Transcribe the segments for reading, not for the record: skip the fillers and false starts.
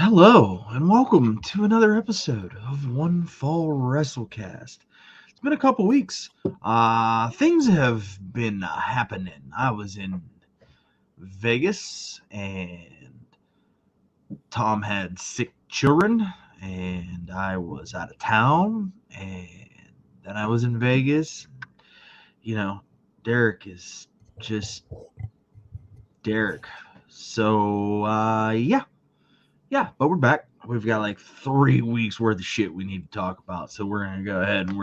Hello and welcome to another episode of One Fall WrestleCast. It's been a couple weeks. Things have been happening. I was in Vegas and Tom had sick children, and I was out of town, and then I was in Vegas. You know, Derek is just Derek. So, yeah, but we're back. We've got like 3 weeks worth of shit we need to talk about. So we're gonna go ahead and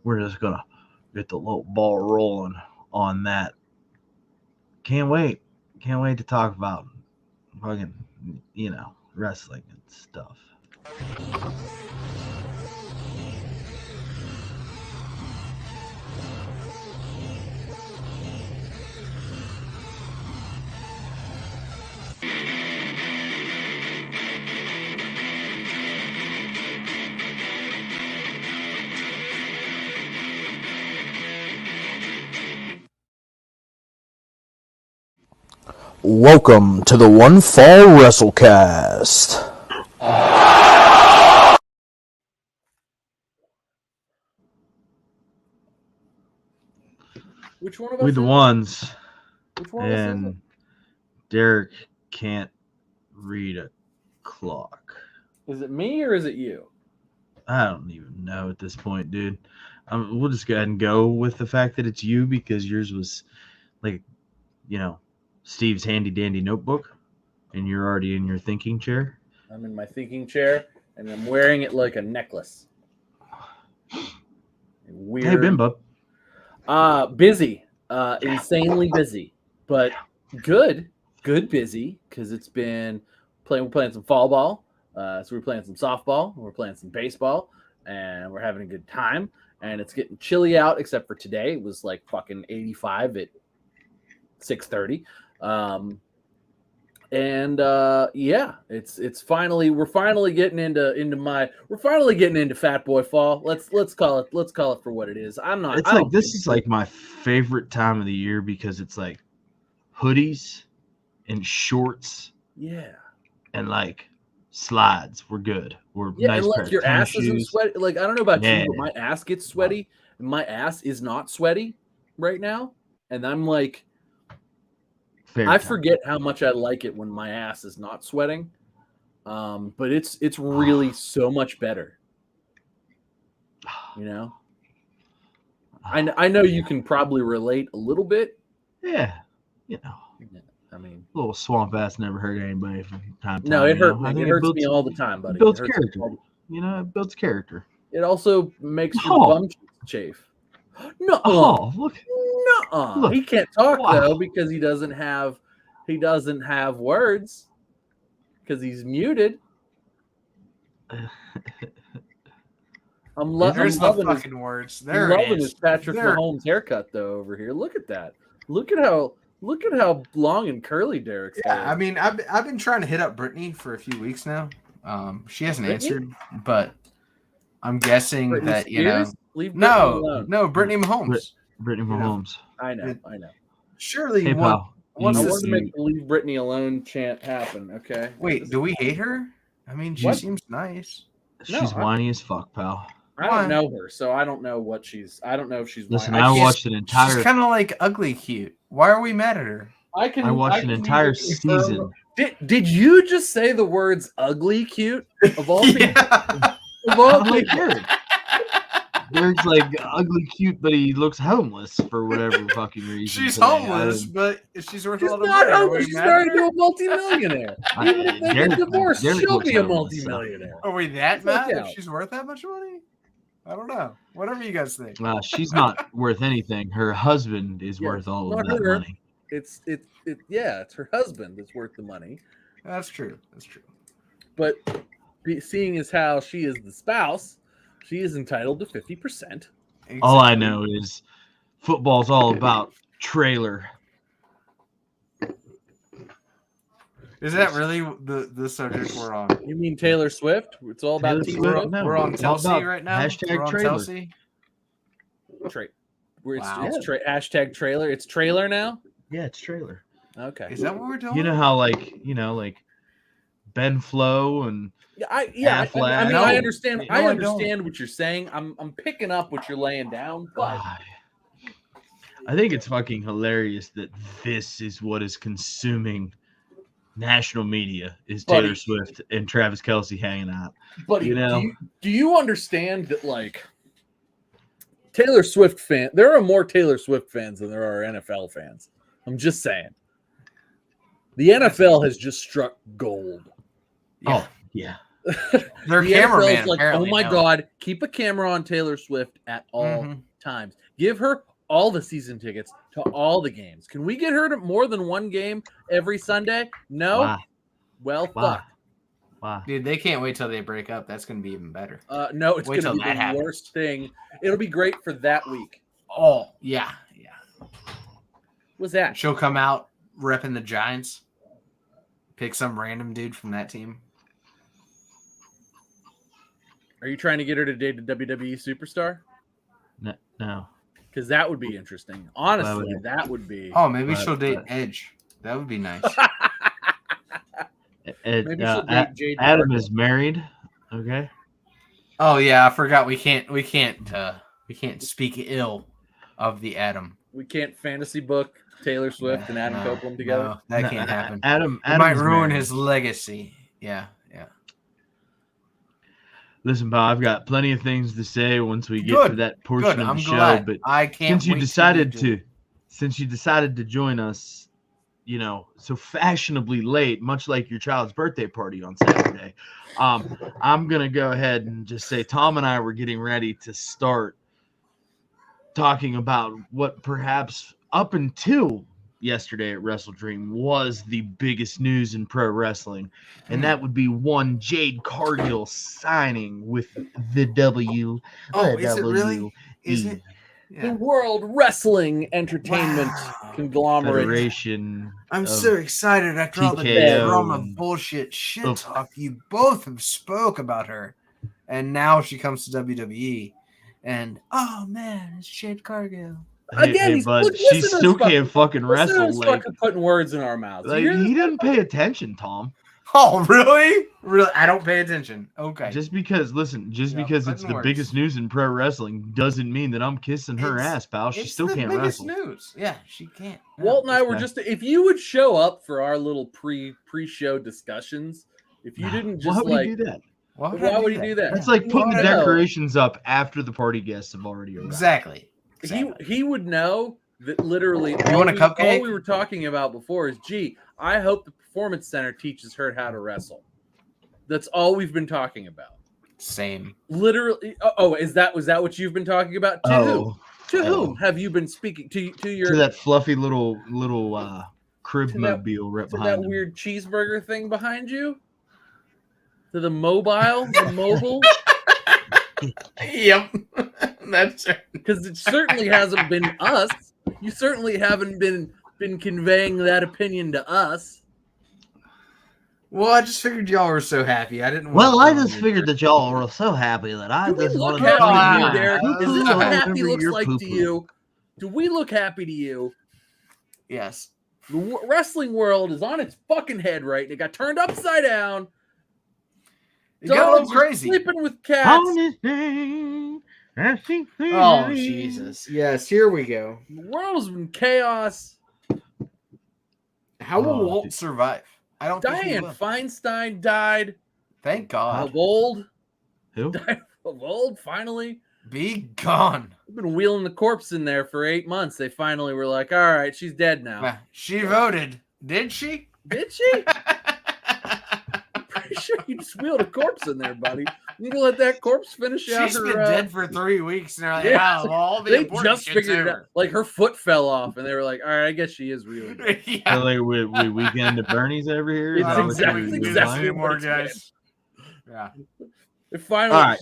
we're just gonna get the little ball rolling on that. Can't wait. Can't wait to talk about fucking wrestling and stuff. Welcome to the One Fall WrestleCast. Which one of us? We're the ones, Which one of us is it? and Derek can't read a clock. Is it me or is it you? I don't even know at this point, dude. We'll just go ahead and go with the fact that it's you because yours was like, Steve's handy dandy notebook, and you're already in your thinking chair. I'm in my thinking chair and I'm wearing it like a necklace. Weird. Hey, been bub. Busy. Insanely busy, but good busy because it's been we're playing some fall ball. So we're playing some softball, we're playing some baseball, and we're having a good time. And it's getting chilly out, except for today. It was like fucking 85 at 6:30. Yeah, it's finally we're finally getting into Fat Boy Fall. Let's call it for what it is. This is like my favorite time of the year because it's like hoodies and shorts. Yeah. And like slides. We're good. We're yeah, nice and like your ass isn't sweaty. Like I don't know about you, but my ass gets sweaty, and my ass is not sweaty right now. And I'm like, I forget how much I like it when my ass is not sweating. But it's really so much better. You know? I know you can probably relate a little bit. Yeah. I mean, a little swamp ass never hurt anybody from time to time. No, it hurt me. It hurts me all the time, buddy. It builds character. It builds character. It also makes your bum chafe. No. Oh, look. No. He can't talk though because he doesn't have words because he's muted. I'm loving the fucking words. There I'm loving his Patrick Mahomes haircut though over here. Look at that. Look at how long and curly Derek's hair. I mean, I've been trying to hit up Brittany for a few weeks now. She hasn't answered, but I'm guessing Britney that Spears? Leave Brittany alone. No, Brittany Mahomes. Brittany Mahomes. I know. Surely, hey, pal, I want to make the "Leave Brittany Alone" chant happen. Okay. Wait, do we hate her? I mean, she seems nice. She's whiny as fuck, pal. I don't know her, so I don't know what she's. I don't know if she's. Listen, I watched an entire. She's kind of like ugly cute. Why are we mad at her? I watched an entire season. Did you just say the words "ugly cute"? Of all people, of all people. Derek's like ugly cute, but he looks homeless for whatever fucking reason. She's homeless, but she's worth a lot of money. Homeless. She's married to a multimillionaire. Even if they get divorced, she'll be a multimillionaire. Are we that mad if she's worth that much money? I don't know. Whatever you guys think. She's not worth anything. Her husband is worth all of that money. It's her husband that's worth the money. That's true. But seeing as how she is the spouse, she is entitled to 50%. Exactly. All I know is football's all about trailer. Is that really the subject we're on? You mean Taylor Swift? It's all about Taylor Swift. We're on Chelsea right now. Hashtag trailer. It's hashtag trailer. It's trailer now? Yeah, it's trailer. Okay. Is that what we're doing? You know how like Ben Flo and Affleck. I mean, No. I understand. No, I I understand what you're saying. I'm picking up what you're laying down, but I think it's fucking hilarious that this is what is consuming national media is Buddy. Taylor Swift and Travis Kelce hanging out. buddy, You know? do you understand that like Taylor Swift there are more Taylor Swift fans than there are NFL fans. I'm just saying. The NFL has just struck gold. Oh, yeah. Their The cameraman NFL's like, oh apparently my knows. God, keep a camera on Taylor Swift at all times. Give her all the season tickets to all the games. Can we get her to more than one game every Sunday? No. Wow. Well, Wow. fuck. Wow. Dude, they can't wait till they break up. That's going to be even better. No, it's Wait going to till be that the happens. worst thing. It'll be great for that week. Oh, yeah. What's that? She'll come out repping the Giants. Pick some random dude from that team. Are you trying to get her to date a WWE superstar? No. Because that would be interesting. Honestly, that would be. Oh, maybe she'll date Edge. That would be nice. Maybe she'll date Jade Adam Cargill. is married. Okay. Oh yeah, I forgot. We can't speak ill of the Adam. We can't fantasy book Taylor Swift and Adam Copeland together. No, that can't happen. Adam It might Adam's ruin married. his legacy. Yeah. Listen, Bob, I've got plenty of things to say once we get to that portion Good. of I'm the show. glad. But I can't. since you wait decided to. to join us, so fashionably late, much like your child's birthday party on Saturday, I'm gonna go ahead and just say Tom and I were getting ready to start talking about what perhaps up until yesterday at Wrestle Dream was the biggest news in pro wrestling, and that would be one Jade Cargill signing with the W. Oh, is it really? Is it? The Yeah. World Wrestling Entertainment Wow. Conglomerate. Federation. I'm of so excited after all the TKO drama, and- bullshit, shit Oof. talk. You both have spoke about her, and now she comes to WWE, and oh man, it's Jade Cargill. Again, he's- but look, she listen to still this can't fucking Listen to wrestle. this Like, fucking putting words in our mouths. You hear he this? doesn't pay attention, Tom. Oh really? Really? I don't pay attention. Okay. Just because it's putting the words. biggest news in pro wrestling doesn't mean that I'm kissing her It's- ass, pal. She It's still the can't biggest wrestle. news. Yeah, she can't. No. Walt and I were Okay. just if you would show up for our little pre-show discussions, if you didn't just Why would like he do that? Why would he do that? That's like putting the No. decorations up after the party guests have already arrived. Exactly. He would know that literally You want a cupcake? all we were talking about before is I hope the performance center teaches her how to wrestle. That's all we've been talking about. Same. Literally. Was that what you've been talking about? To whom? To Oh. whom have you been speaking to your To that fluffy little crib To that- mobile right to behind that him. weird cheeseburger thing behind you? To the mobile? Yep. That's right. Because it certainly hasn't been us. You certainly haven't been conveying that opinion to us. Well, I just figured y'all were so happy. I didn't. Well, I just figured that y'all were so happy that I Do we just look wanted happy to Ah, you, Derek? Is this poo-poo what all happy over looks your like to poo-poo. you? Do we look happy to you? Yes. The wrestling world is on its fucking head right now. It got turned upside down. It got a little Dogs are crazy. sleeping with cats. On this day, I see Oh clearly. Jesus! Yes, here we go. The world's in chaos. How will Oh, Walt dude. survive? I don't think he Dianne will. Feinstein died Thank God. of old. Who? Died of old, finally. Be gone. We've been wheeling the corpse in there for 8 months. They finally were like, all right, she's dead now. She voted, did she? Did she? Pretty sure you just wheeled a corpse in there, buddy. You can let that corpse finish out She's her. been dead for 3 weeks now. yeah. Yeah, all the They important just shit's figured it out. over. Like her foot fell off, and they were like, all right, I guess she is really dead. So, Yeah. like, we weekend at Bernie's over here. Is It's that what exactly- you're exactly implying? what more it's guys. Yeah. It finally. All right.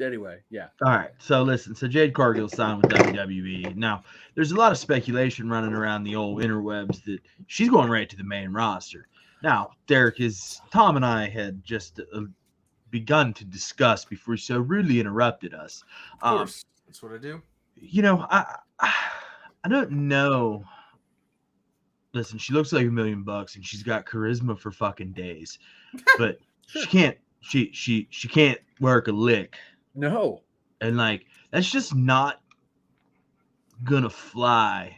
Anyway, yeah. All right. So listen. So Jade Cargill signed with WWE. Now, there's a lot of speculation running around the old interwebs that she's going right to the main roster. Now, Derek, Tom and I had just begun to discuss before he so rudely interrupted us. Of course. That's what I do. I don't know listen, she looks like $1 million and she's got charisma for fucking days, but Sure. she can't work a lick. No. And like, that's just not gonna fly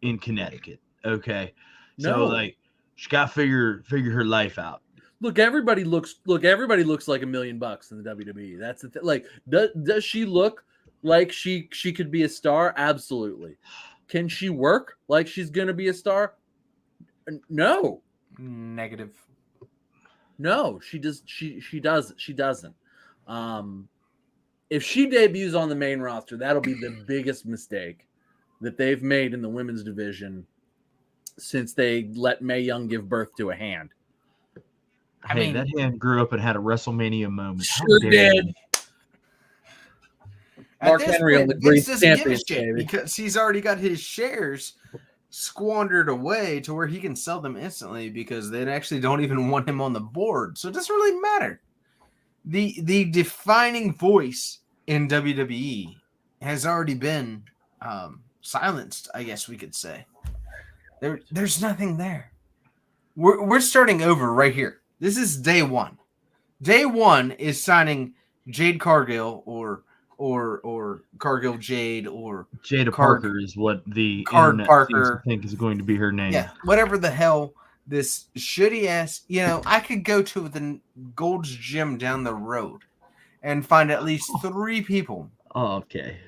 in Connecticut. Okay. So No. like, she got to figure her life out. Look, everybody looks like $1 million in the WWE. That's the thing. Like, does she look like she could be a star? Absolutely. Can she work like she's gonna be a star? No. Negative. No, she doesn't. If she debuts on the main roster, that'll be the biggest mistake that they've made in the women's division since they let Mae Young give birth to a hand. I Hey, mean, that hand grew up and had a WrestleMania moment. How Sure dare did. you? Mark Henry on the Green Vince doesn't give a Champions, shit baby. because he's already got his shares squandered away to where he can sell them instantly because they actually don't even want him on the board. So it doesn't really matter. The defining voice in WWE has already been silenced, I guess we could say. There's nothing there. We're starting over right here. This is day one. Day one is signing Jade Cargill or Cargill Jade or Jada Parker is what the Card internet seems Parker. to think is going to be her name. Yeah, whatever the hell this shitty ass. I could go to the Gold's Gym down the road and find at least 3 people. Oh, okay.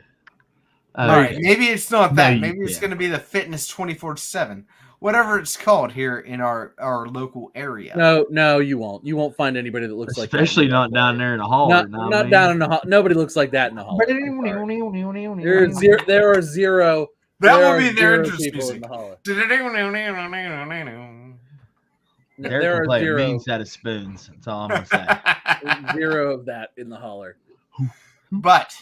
All right, maybe it's not that. No, Maybe it's can't. going to be the Fitness 24/7, whatever it's called here in our local area. No, you won't. You won't find anybody that looks like that. Especially not down there in the hall. Not down in the hall. Nobody looks like that in the hall. There are zero. That there will be are their zero entrance people music. in the holler. There There can are play a zero. mean set of spoons. That's all I'm gonna say. Zero of that in the holler. But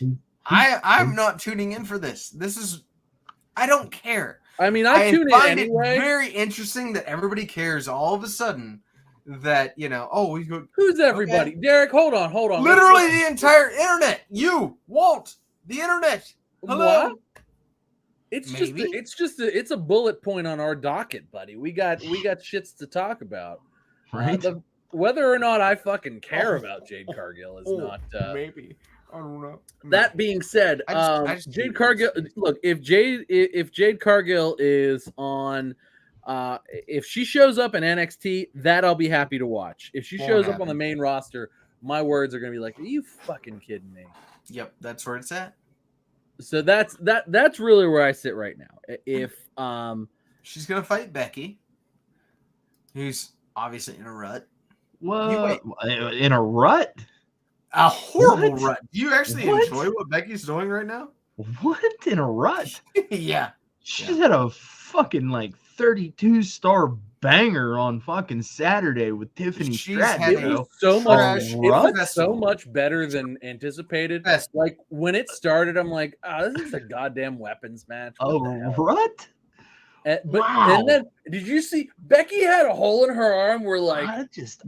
I'm not tuning in for this. I don't care. I mean, I tune in find anyway. it very interesting that everybody cares all of a sudden that we go. Who's everybody? Okay. Derek, hold on. Literally the entire internet. You, Walt, the internet. Hello. What? It's Maybe. it's a bullet point on our docket, buddy. We got shits to talk about. Right? Whether or not I fucking care about Jade Cargill is not. Maybe. I don't know. That being said, I just Jade Cargill. Look, if Jade Cargill is on, if she shows up in NXT, that I'll be happy to watch. If she shows up on the main roster, my words are gonna be like, "Are you fucking kidding me?" Yep, that's where it's at. So that's really where I sit right now. If She's gonna fight Becky, who's obviously in a rut. What? In a rut? A horrible What? rut. Do you actually enjoy what Becky's doing right now? What? In a rut? Yeah. She's had a fucking 32-star banger on fucking Saturday with Tiffany She's Stratton. had it a was so much, trash it was festival. so much better than anticipated. Festival. Like when it started, I'm like, this is a goddamn weapons match. What the hell? Rut? But Wow. and then did you see Becky had a hole in her arm where adipose tissue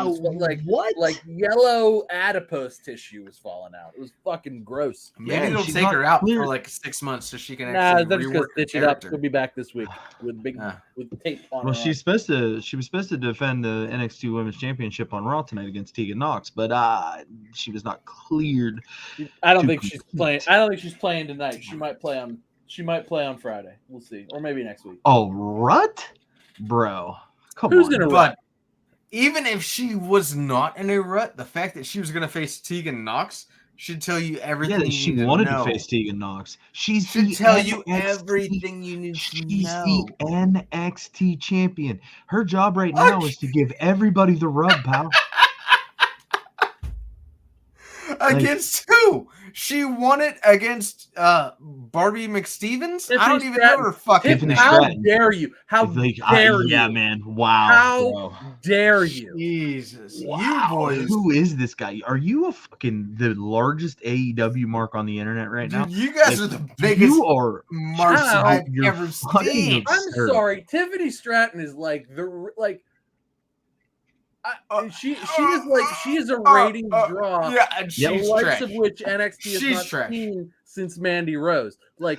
was, like yellow adipose tissue was falling out. It was fucking gross. Maybe they'll she's take not her out clear. for like 6 months so she can Nah, actually they're just gonna rework her stitch it up. character. She'll be back this week with with tape on Well, her she was supposed to defend the NXT Women's Championship on Raw tonight against Tegan Nox, but she was not cleared. arm. I don't to think she's compete. playing. I don't think she's playing tonight. She might play on Friday. We'll see, or maybe next week. Oh, rut, bro! Come Who's on. in a But rut? even if she was not in a rut, the fact that she was going to face Tegan Nox should tell you everything. Yeah, you she need to wanted know. to face Tegan Nox. She's Should the tell you NXT everything you need to She's know. the NXT champion. Her job right now is to give everybody the rub, pal. Against who? She won it against Barbie McStevens? I don't even know her fucking Tiffany name. How Stratton. dare you? How dare you? Yeah, man. Wow. How bro. dare you? Jesus. Wow. You boys. Who is this guy? Are you a fucking the largest AEW mark on the internet right now? Dude, you guys Like, are the biggest You are marks How? I've You're ever fucking seen. I'm absurd. sorry, Tiffany Stratton is like she is a ratings draw. Yeah, and The she's likes trash. of which NXT has She's not trash. seen since Mandy Rose. Like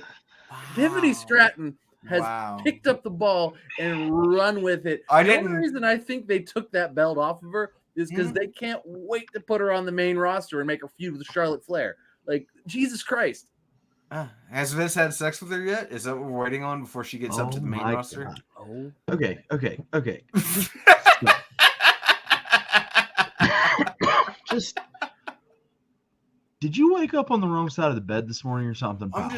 Tiffany Stratton has picked up the ball and run with it. The only reason I think they took that belt off of her is because they can't wait to put her on the main roster and make her feud with Charlotte Flair. Like, Jesus Christ. Has Vince had sex with her yet? Is that what we're waiting on before she gets up to the main roster? God. Oh. Okay. Just, did you wake up on the wrong side of the bed this morning or something? I'm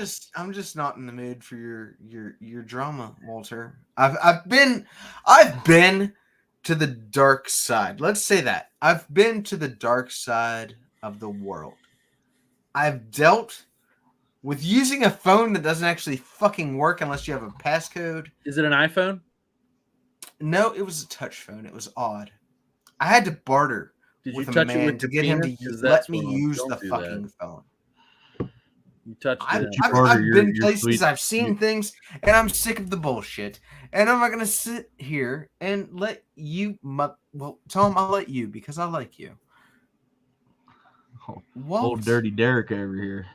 just not in the mood for your drama, Walter. I've been to the dark side. Let's say that. I've been to the dark side of the world. I've dealt with using a phone that doesn't actually fucking work unless you have a passcode. Is it an iPhone? No, it was a touch phone. It was odd. I had to barter with a man to get him to let me use the fucking phone. You touched it. I've been places, I've seen things, and I'm sick of the bullshit. And I'm not going to sit here and let you... Well, Tom, I'll let you because I like you. Old dirty Derek over here.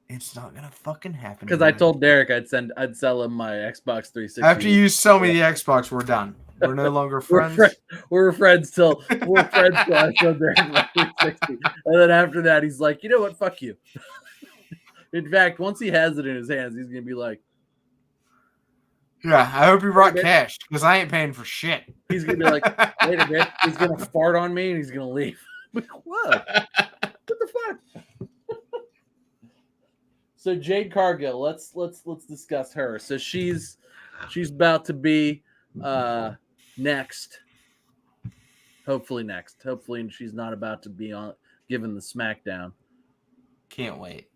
It's not gonna fucking happen. Because I told Derek I'd sell him my Xbox 360. After you sell me the Xbox, we're done. We're no longer friends. We're friends till I sold Derek my 360. And then after that, he's like, you know what? Fuck you. In fact, once he has it in his hands, he's gonna be like, yeah, I hope you brought cash because I ain't paying for shit. He's gonna be like, wait a minute, he's gonna fart on me and he's gonna leave. Like, whoa, what the fuck? So Jade Cargill, let's discuss her. So she's about to be next. Hopefully next. Hopefully she's not about to be given the SmackDown. Can't wait.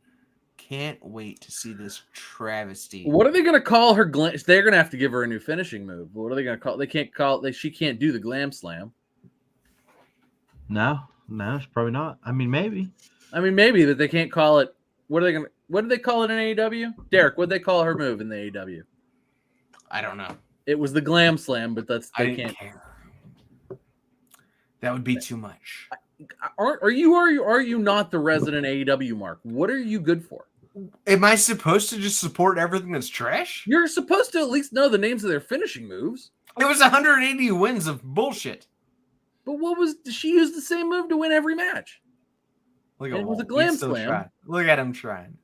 Can't wait to see this travesty. What are they going to call her? They're going to have to give her a new finishing move. What are they going to call? They can't call. She can't do the Glam Slam. No, it's probably not. I mean, maybe, but they can't call it. What do they call it in AEW? Derek, what did they call her move in the AEW? I don't know. It was the Glam Slam, but they can't. Care. That would be too much. Are you not the resident AEW Mark? What are you good for? Am I supposed to just support everything that's trash? You're supposed to at least know the names of their finishing moves. It was 180 wins of bullshit. But she used the same move to win every match. It was a Glam Slam. Look at him trying.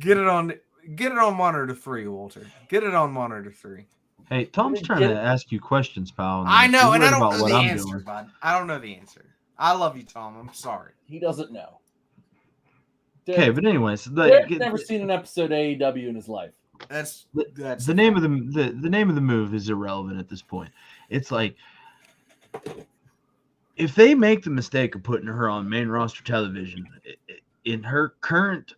Get it on monitor 3, Walter. Get it on monitor 3. Hey, Tom's trying to ask you questions, pal. I know, and I don't know the answer, bud. I don't know the answer. I love you, Tom. I'm sorry. He doesn't know. Okay, but anyways, Derek's never seen an episode of AEW in his life. That's the name of the name of the move is irrelevant at this point. It's like, if they make the mistake of putting her on main roster television in her current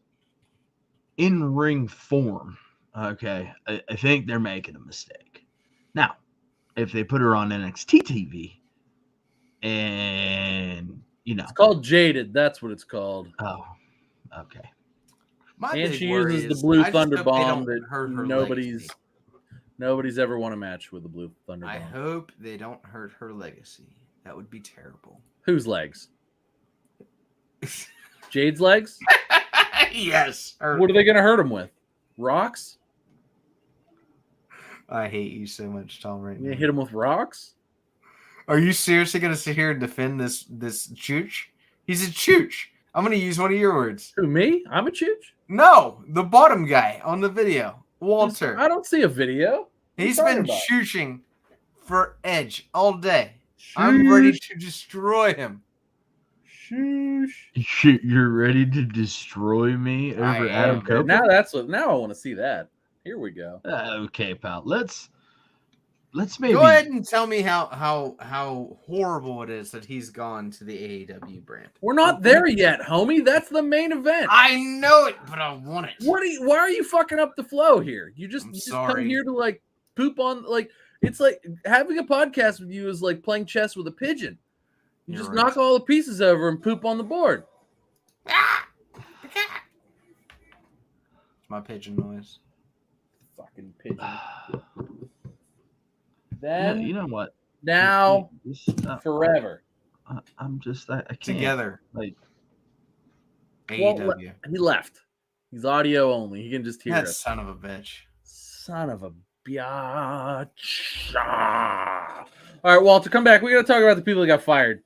in-ring form, okay, I think they're making a mistake. Now, if they put her on NXT TV, and it's called Jaded. That's what it's called. Oh, okay. And she uses the Blue Thunder Bomb that nobody's ever won a match with the Blue Thunder Bomb. I hope they don't hurt her legacy. That would be terrible. Whose legs? Jade's legs? Yes. What are they going to hurt him with? Rocks? I hate you so much, Tom, right now. You hit him with rocks? Are you seriously going to sit here and defend this chooch? He's a chooch. I'm going to use one of your words. Who, me? I'm a chooch? No, the bottom guy on the video. Walter. I don't see a video. He's been chooching for Edge all day. I'm ready to destroy him. You're ready to destroy me over Adam Copeland? Now I want to see that. Here we go. Okay, pal. Let's maybe go ahead and tell me how horrible it is that he's gone to the AEW brand. We're not there yet, homie. That's the main event. I know it, but I want it. Why are you fucking up the flow here? You just come here to like poop on like. It's like having a podcast with you is like playing chess with a pigeon. You just knock all the pieces over and poop on the board. It's my pigeon noise. Fucking pigeon. Then you know what? Now forever. I can't. Together. Like AEW. He left. He's audio only. He can just hear that us. Son of a bitch. Son of a biatch. All right, Walter, come back. We got to talk about the people that got fired.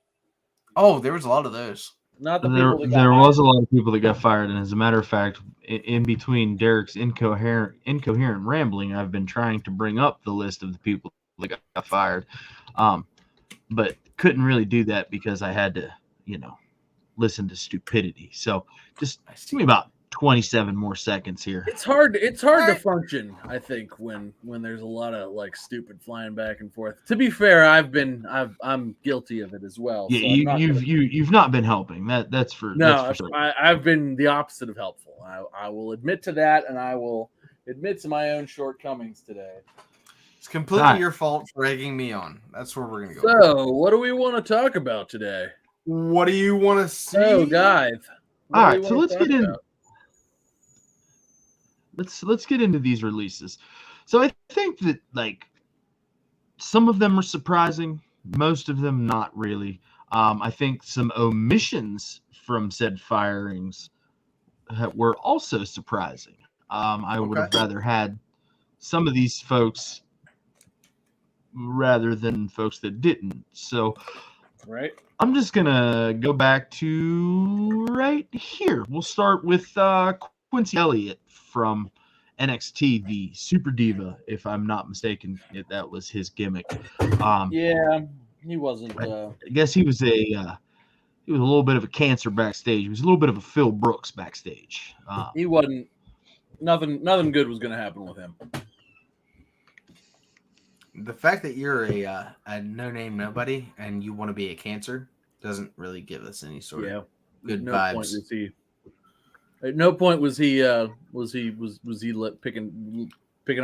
Oh, there was a lot of those. Not the people that got There hired. was a lot of people that got fired, and as a matter of fact, in between Derek's incoherent rambling, I've been trying to bring up the list of the people that got fired, but couldn't really do that because I had to, listen to stupidity. So just give me about 27 more seconds here. It's hard to function, I think, when there's a lot of like stupid flying back and forth. To be fair, I'm guilty of it as well. Yeah, so you've not been helping. That's for sure. I've been the opposite of helpful. I will admit to that, and I will admit to my own shortcomings today. It's completely your fault for egging me on. That's where we're gonna go. So, what do we want to talk about today? What do you want to see? Oh, guys. All right, so let's get in. Let's get into these releases. So I think that like some of them are surprising, most of them not really. I think some omissions from said firings were also surprising. I would have rather had some of these folks rather than folks that didn't. So right. I'm just gonna go back to right here. We'll start with Quincy Elliott from NXT, the Super Diva, if I'm not mistaken. That was his gimmick. Yeah, he wasn't. I guess he was a little bit of a cancer backstage. He was a little bit of a Phil Brooks backstage. He wasn't. Nothing good was going to happen with him. The fact that you're a no-name nobody and you want to be a cancer doesn't really give us any sort of good vibes. At no point was he picking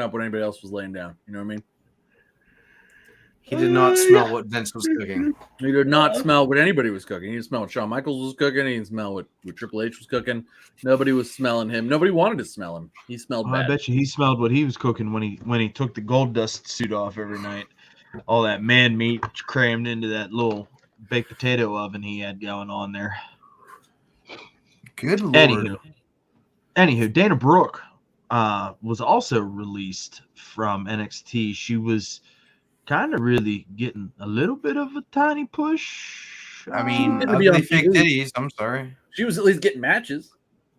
up what anybody else was laying down. You know what I mean? He did not smell what Vince was cooking. He did not smell what anybody was cooking. He didn't smell what Shawn Michaels was cooking. He didn't smell what Triple H was cooking. Nobody was smelling him. Nobody wanted to smell him. He smelled bad. I bet you he smelled what he was cooking when he took the gold dust suit off every night. All that man meat crammed into that little baked potato oven he had going on there. Good Lord. Anywho, Dana Brooke was also released from NXT. She was kind of really getting a little bit of a tiny push. I mean, ugly fake titties. I'm sorry. She was at least getting matches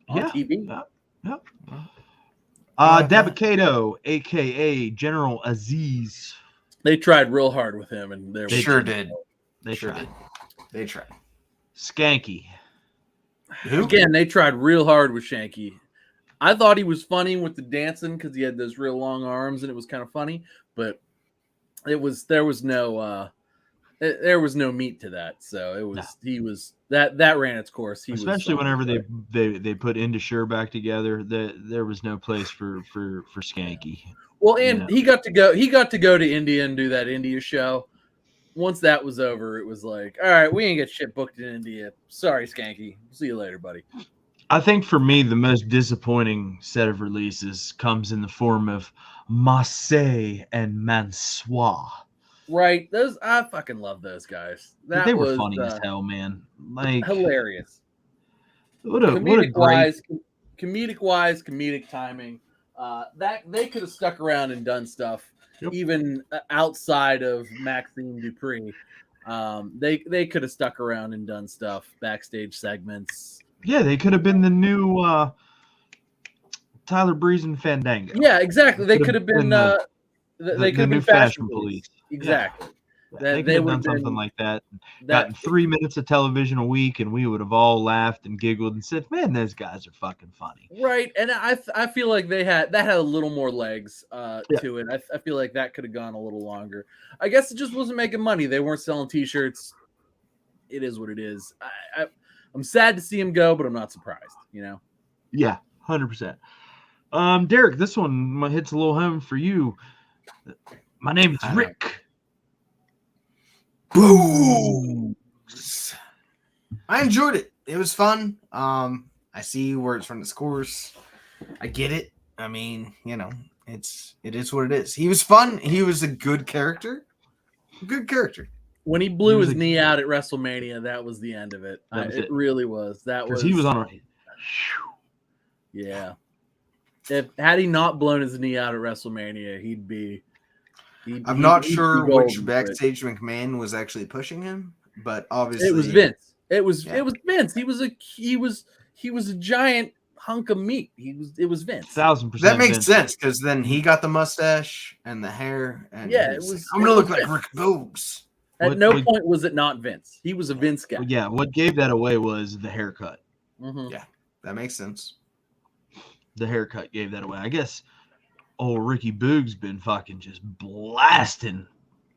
on TV. Yeah. Dabba-Kato, a.k.a. General Aziz. They tried real hard with him, and they sure did. They tried. Skanky. Again, they tried real hard with Shanky. I thought he was funny with the dancing because he had those real long arms, and it was kind of funny. But there was no meat to that. So he was that ran its course. Especially whenever they put Inda Sure back together, there was no place for Skanky. Well, and he got to go to India and do that India show. Once that was over, it was like, all right, we ain't get shit booked in India. Sorry, Skanky. See you later, buddy. I think for me, the most disappointing set of releases comes in the form of Marseille and Mansois. Right. I fucking love those guys. They were funny as hell, man. Like hilarious. Comedic wise, comedic timing. That they could have stuck around and done stuff. Yep. Even outside of Maxine Dupree, they could have stuck around and done stuff, backstage segments. Yeah, they could have been the new Tyler Breeze and Fandango. Yeah, exactly. They could have been they could have been Fashion Police. Exactly. Yeah. They would have done something like that. Gotten 3 minutes of television a week, and we would have all laughed and giggled and said, "Man, those guys are fucking funny." Right, and I feel like that had a little more legs to it. I feel like that could have gone a little longer. I guess it just wasn't making money. They weren't selling T-shirts. It is what it is. I'm sad to see him go, but I'm not surprised. You know. Yeah, 100%. Derek, this one hits a little home for you. My name is Rick. Boom. I enjoyed it. It was fun. I see where it's from its course. I get it. I mean, it is what it is. He was fun. He was a good character. Good character. When he blew his knee out at WrestleMania, that was the end of it. It really was. That was he was on a. Yeah. had he not blown his knee out at WrestleMania, he'd be. I'm not he'd be sure golden, which backstage McMahon was actually pushing him, but obviously it was Vince. It was Yeah. Vince. He was a giant hunk of meat. It was Vince. 1000%. That makes Vince. sense because then he got the mustache and the hair, and Yeah, he was it like, was- I'm gonna it look was like Rick Boogs. At no point was it not Vince. He was a Vince guy. Yeah, what gave that away was the haircut. Mhm. Yeah, that makes sense. The haircut gave that away. I guess old Ricky Boog's been fucking just blasting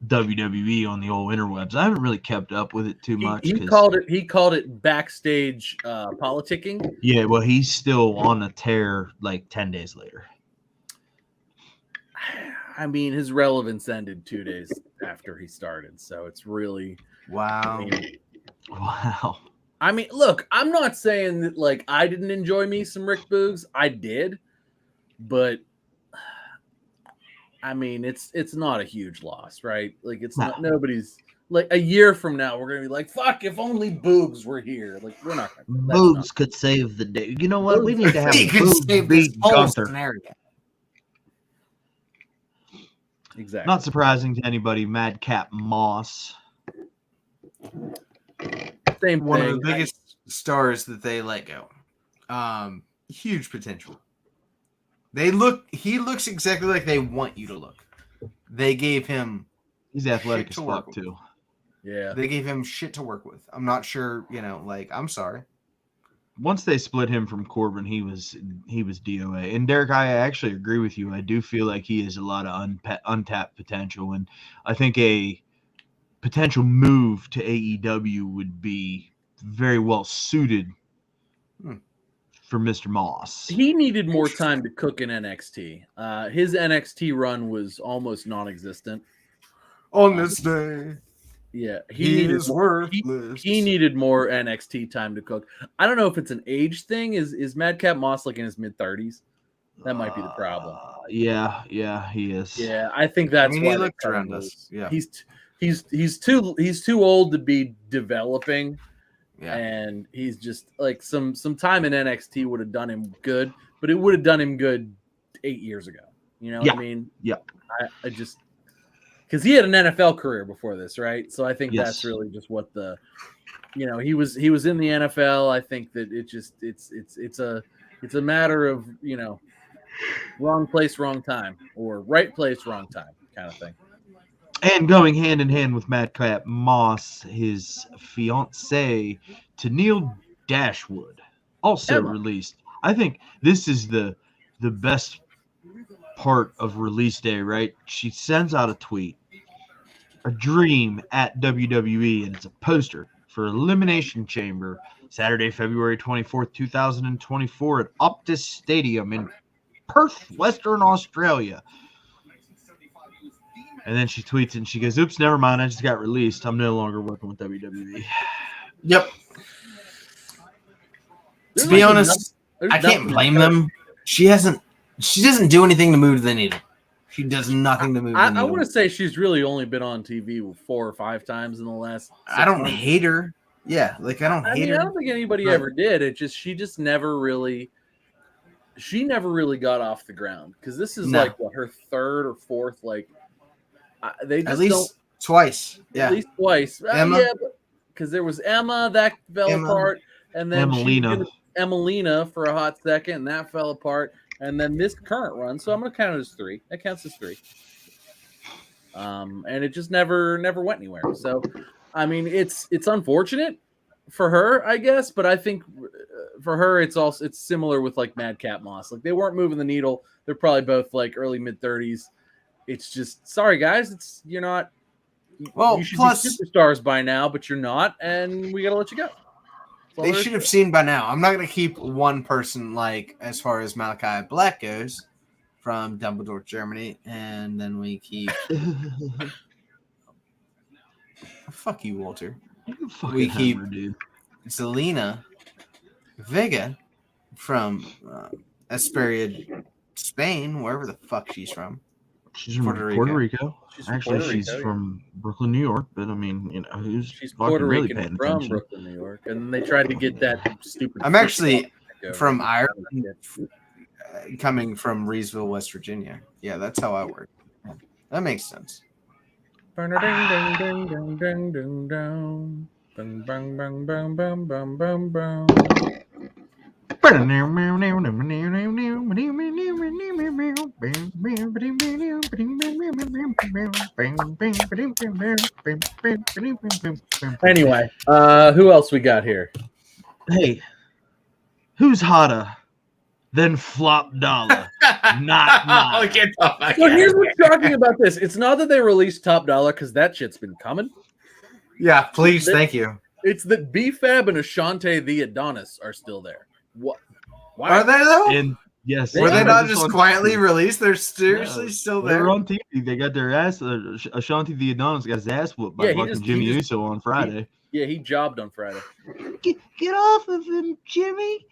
WWE on the old interwebs. I haven't really kept up with it too much. He 'cause- called it backstage politicking. Yeah, well, he's still on a tear like 10 days later. I mean, his relevance ended 2 days after he started, so it's really. Wow. Wow. I mean, look, I'm not saying that like I didn't enjoy me some Rick Boogs. I did, but I mean, it's not a huge loss, right? Like it's not nobody's like a year from now we're gonna be like, fuck, if only Boogs were here. Like we're not gonna. Boogs could save the day. You know what? We need to have He could save Boogs this beat whole Gunther. scenario. Exactly. Not surprising to anybody. Madcap Moss. Same One thing. of the biggest stars that they let go. Huge potential. He looks exactly like they want you to look. They gave him He's athletic shit as to work fuck, with. too. Yeah. They gave him shit to work with. I'm not sure, I'm sorry. Once they split him from Corbin, he was DOA. And Derek, I actually agree with you. I do feel like he has a lot of untapped potential, and I think a potential move to AEW would be very well suited for Mr. Moss. He needed more time to cook in NXT. His NXT run was almost non-existent. On this day, Yeah, he needed is more, worthless. he needed more NXT time to cook. I don't know if it's an age thing. Is Madcap Moss like in his mid-30s? That might be the problem. Yeah, he is. Yeah, I think that's why he they looked cut him around loose. us. Yeah, He's too old to be developing. yeah. And he's just like some time in NXT would have done him good, but it would have done him good 8 years ago. You know what I mean? Yeah. I just because he had an NFL career before this, right? So I think Yes. that's really just what he was in the NFL. I think that it's a matter of wrong place, wrong time, or right place, wrong time kind of thing. And going hand in hand with Madcap Moss, his fiancée, Tennille Dashwood, also Emma. released. I think this is the best part of release day, right? She sends out a tweet, a dream at WWE, and it's a poster for Elimination Chamber, Saturday, February 24th, 2024 at Optus Stadium in Perth, Western Australia. And then she tweets and she goes, oops, never mind. I just got released. I'm no longer working with WWE. Yep. There's To be like honest, there's I can't nothing blame to- them. She doesn't do anything to move the needle. She does nothing to move the I needle. want to say she's really only been on TV 4 or 5 times in the last. 6 I don't months. hate her. Yeah, like I don't I hate mean, her. I don't think anybody but- ever did. She just never really. She never really got off the ground because this is No. like what, her 3rd or 4th. Like they just At least twice. don't, Yeah. at least twice. Emma? Yeah, because there was Emma that fell Emma. apart, and then Emelina. Emelina for a hot second, and that fell apart, and then this current run. So I'm gonna count it as 3. That counts as 3. And it just never went anywhere. So, I mean, it's unfortunate for her, I guess, but I think for her, it's similar with like Madcap Moss. Like they weren't moving the needle. They're probably both like early mid-30s. It's just sorry, guys. You're not. Well, you should plus be superstars by now, but you're not, and we gotta let you go. That's all they there is should to have it. seen by now. I'm not going to keep one person like as far as Malachi Black goes from Dumbledore, Germany, and then we keep. Fuck you, Walter. You fucking We keep- hammer, dude. Zelina Vega from Esperia, Spain, wherever the fuck she's from. She's from Puerto Puerto Rico. Rico. She's from Actually, Puerto she's Rico, yeah. from Brooklyn, New York. But I mean, who's She's fucking Puerto really Rican paying from attention? Brooklyn, New York, and they tried to get that stupid. I'm actually over. from Ireland. coming from Reesville, West Virginia. Yeah, that's how I work. Yeah, that makes sense. Anyway, who else we got here? Hey, who's hotter than Flop Dollar? Not. Get the fuck So out here's of what's here. shocking about this. It's not that they released Top Dollar because that shit's been coming. Yeah, please, thank you. It's that B-Fab and Ashante the Adonis are still there. What? Why? Are they though? And yes, Were I they heard not this just on quietly TV. released? They're seriously No, still they were there. on TV. They got their ass. Ashanti the Adonis got his ass whooped by Yeah, he fucking just- Jimmy he just- Uso on Friday. Yeah, he jobbed on Friday. Get off of him, Jimmy.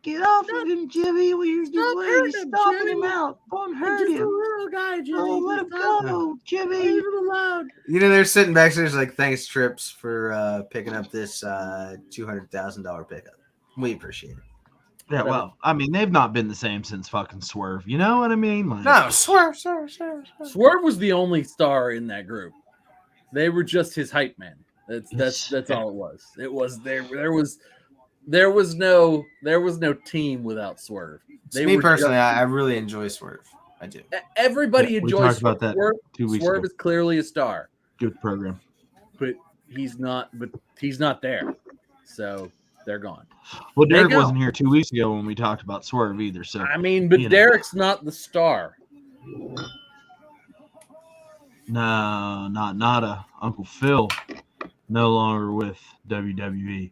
Get off of him, Jimmy. You're stopping him out. Don't hurt him. little guy, Oh, let him go, Jimmy. loud. You know, they're sitting backstage like, thanks, Trips, for picking up this $200,000 pickup. We appreciate it. Yeah, well, I mean, they've not been the same since fucking Swerve. You know what I mean? Like, No, swerve. Swerve was the only star in that group. They were just his hype man. That's all it was. It was there was no team without Swerve. Me personally, I really enjoy Swerve. I do. Everybody Yeah, we enjoys talked about Swerve. that 2 weeks Swerve ago. is clearly a star, Good program. but he's not there. So they're gone. Well, They Derek go. wasn't here 2 weeks ago when we talked about Swerve either. So I mean, but you know. Derek's not the star. No, not Uncle Phil, no longer with WWE.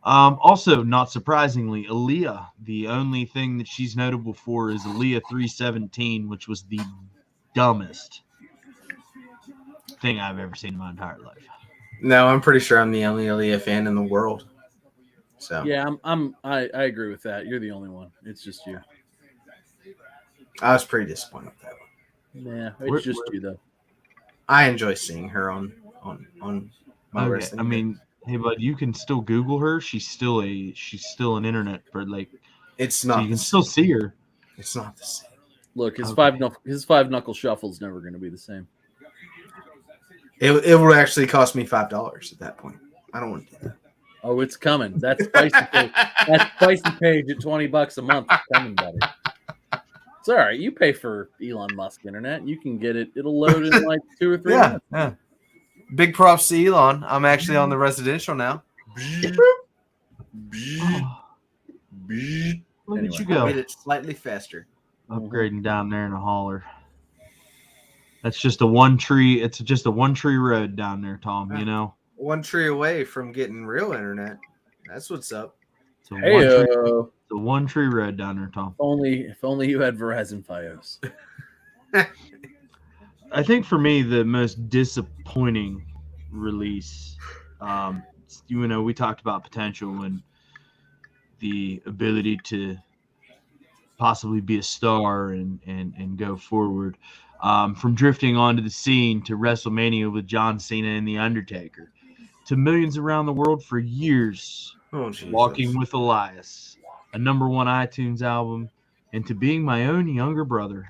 Also, not surprisingly, Aaliyah. The only thing that she's notable for is Aaliyah 317, which was the dumbest thing I've ever seen in my entire life. No, I'm pretty sure I'm the only Aaliyah fan in the world. So Yeah, I agree with that. You're the only one. It's just you. I was pretty disappointed with that one. Yeah, it's just you though. I enjoy seeing her on my Okay, wrestling. I mean, hey, bud, you can still Google her. She's still an internet for like. it's So not. you can still see her. It's not the same. Look, his Okay. five knuckle shuffle's never going to be the same. It would actually cost me $5 at that point. I don't want to do that. Oh, it's coming. That's spicy page. That's spicy page at $20 a month. It's coming, buddy. It's all right. You pay for Elon Musk internet. You can get it. It'll load in like 2 or 3 minutes. Yeah. Big props to Elon. I'm actually on the residential now. Oh, look Anyway. at you I go. made it slightly faster. Upgrading down there in a holler. That's just a one tree. It's just a one tree road down there, Tom. You know, One tree away from getting real internet. That's what's up. it's a Hey, one tree. It's a one tree road down there, Tom. if only you had Verizon Fios. I think for me the most disappointing release, we talked about potential and the ability to possibly be a star and go forward. From drifting onto the scene to WrestleMania with John Cena and The Undertaker, to millions around the world for years, Oh, Jesus. Walking with Elias, a #1 iTunes album, and to being my own younger brother,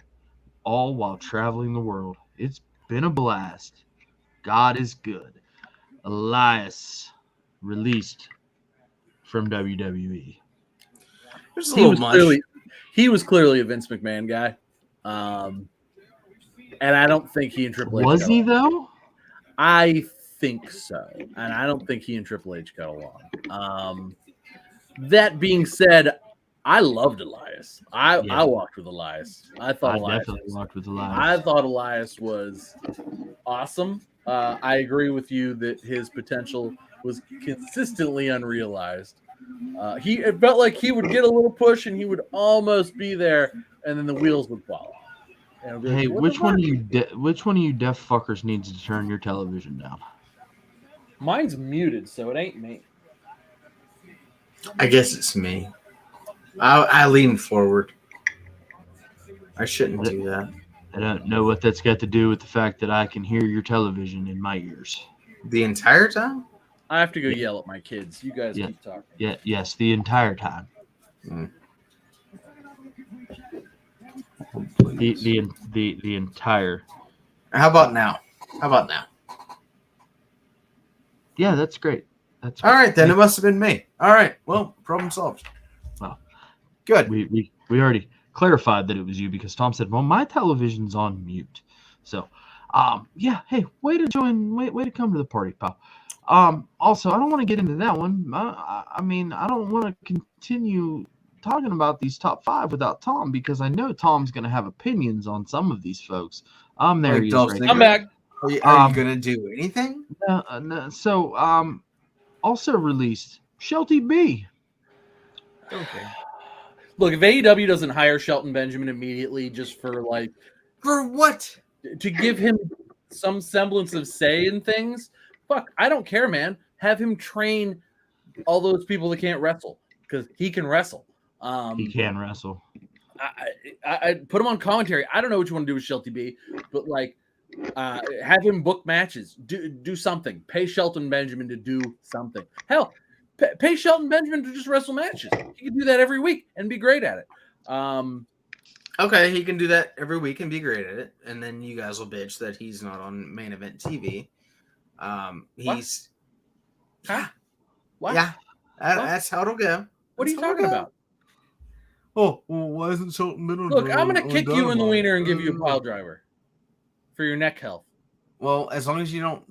all while traveling the world. It's been a blast. God is good. Elias released from WWE. There's a little much. He was clearly a Vince McMahon guy. And I don't think he and Triple H Was got he along. though? I think so. And I don't think he and Triple H got along. That being said, I loved Elias. I walked with Elias. I thought Elias definitely walked with Elias. I thought Elias was awesome. I agree with you that his potential was consistently unrealized. It felt like he would get a little push and he would almost be there, and then the wheels would fall off. And I'd be Hey, like, "What which the one fuck?" of you which one of you deaf fuckers needs to turn your television down? Mine's muted, so it ain't me. I guess it's me. I lean forward. I shouldn't do that. I don't know what that's got to do with the fact that I can hear your television in my ears. The entire time? I have to go yell at my kids. You guys Yeah. keep talking. Yes, the entire time. The entire. How about now? How about now? Yeah, that's great. That's All great. right, then it must have been me. All right, well, problem solved. Well, good. We already clarified that it was you because Tom said, "Well, my television's on mute." So, yeah. Hey, way to come to the party, pal. Also, I don't want to get into that one. I mean, I don't want to continue talking about these top 5 without Tom because I know Tom's going to have opinions on some of these folks. There Like he is Dolph right Ziggler? I'm back. Are you gonna do anything? No, so, also released Shelty B. Don't care. Look, if AEW doesn't hire Shelton Benjamin immediately just for like For what? to give him some semblance of say in things, fuck, I don't care, man. Have him train all those people that can't wrestle because he can wrestle. He can wrestle. I put him on commentary. I don't know what you want to do with Shelty B, but like have him book matches. Do something. Pay Shelton Benjamin to do something. Hell, pay Shelton Benjamin to just wrestle matches. He can do that every week and be great at it. Okay, he can do that every week and be great at it, and then you guys will bitch that he's not on main event TV. He's Huh? What? Yeah, that's how it'll go. What are you talking about? Oh, well, why isn't Shelton been on? Look, I'm gonna kick you in the wiener and give you a pile driver for your neck health. Well, as long as you don't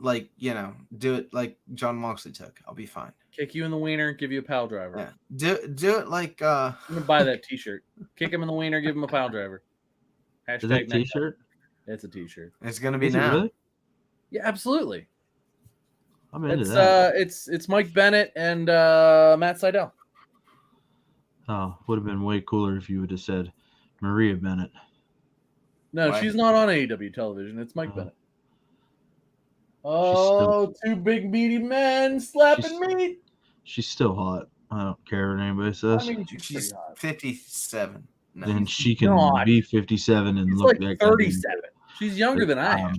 do it like John Moxley took, I'll be fine. Kick you in the wiener and give you a pile driver. Yeah, do it like. I'm gonna buy that T-shirt. Kick him in the wiener, give him a pile driver. Is that a T-shirt? It's a T-shirt. It's gonna be Is now. it really? Yeah, absolutely. I'm into that. It's Mike Bennett and Matt Sydal. Oh, would have been way cooler if you would have said Maria Bennett. No, Why? she's not on AEW television. It's Mike Bennett. Oh, two big meaty men slapping meat. She's still hot. I don't care what anybody says. I mean, She's 57. No. Then she can not. be 57 and She's look like like 37. She's younger than I am.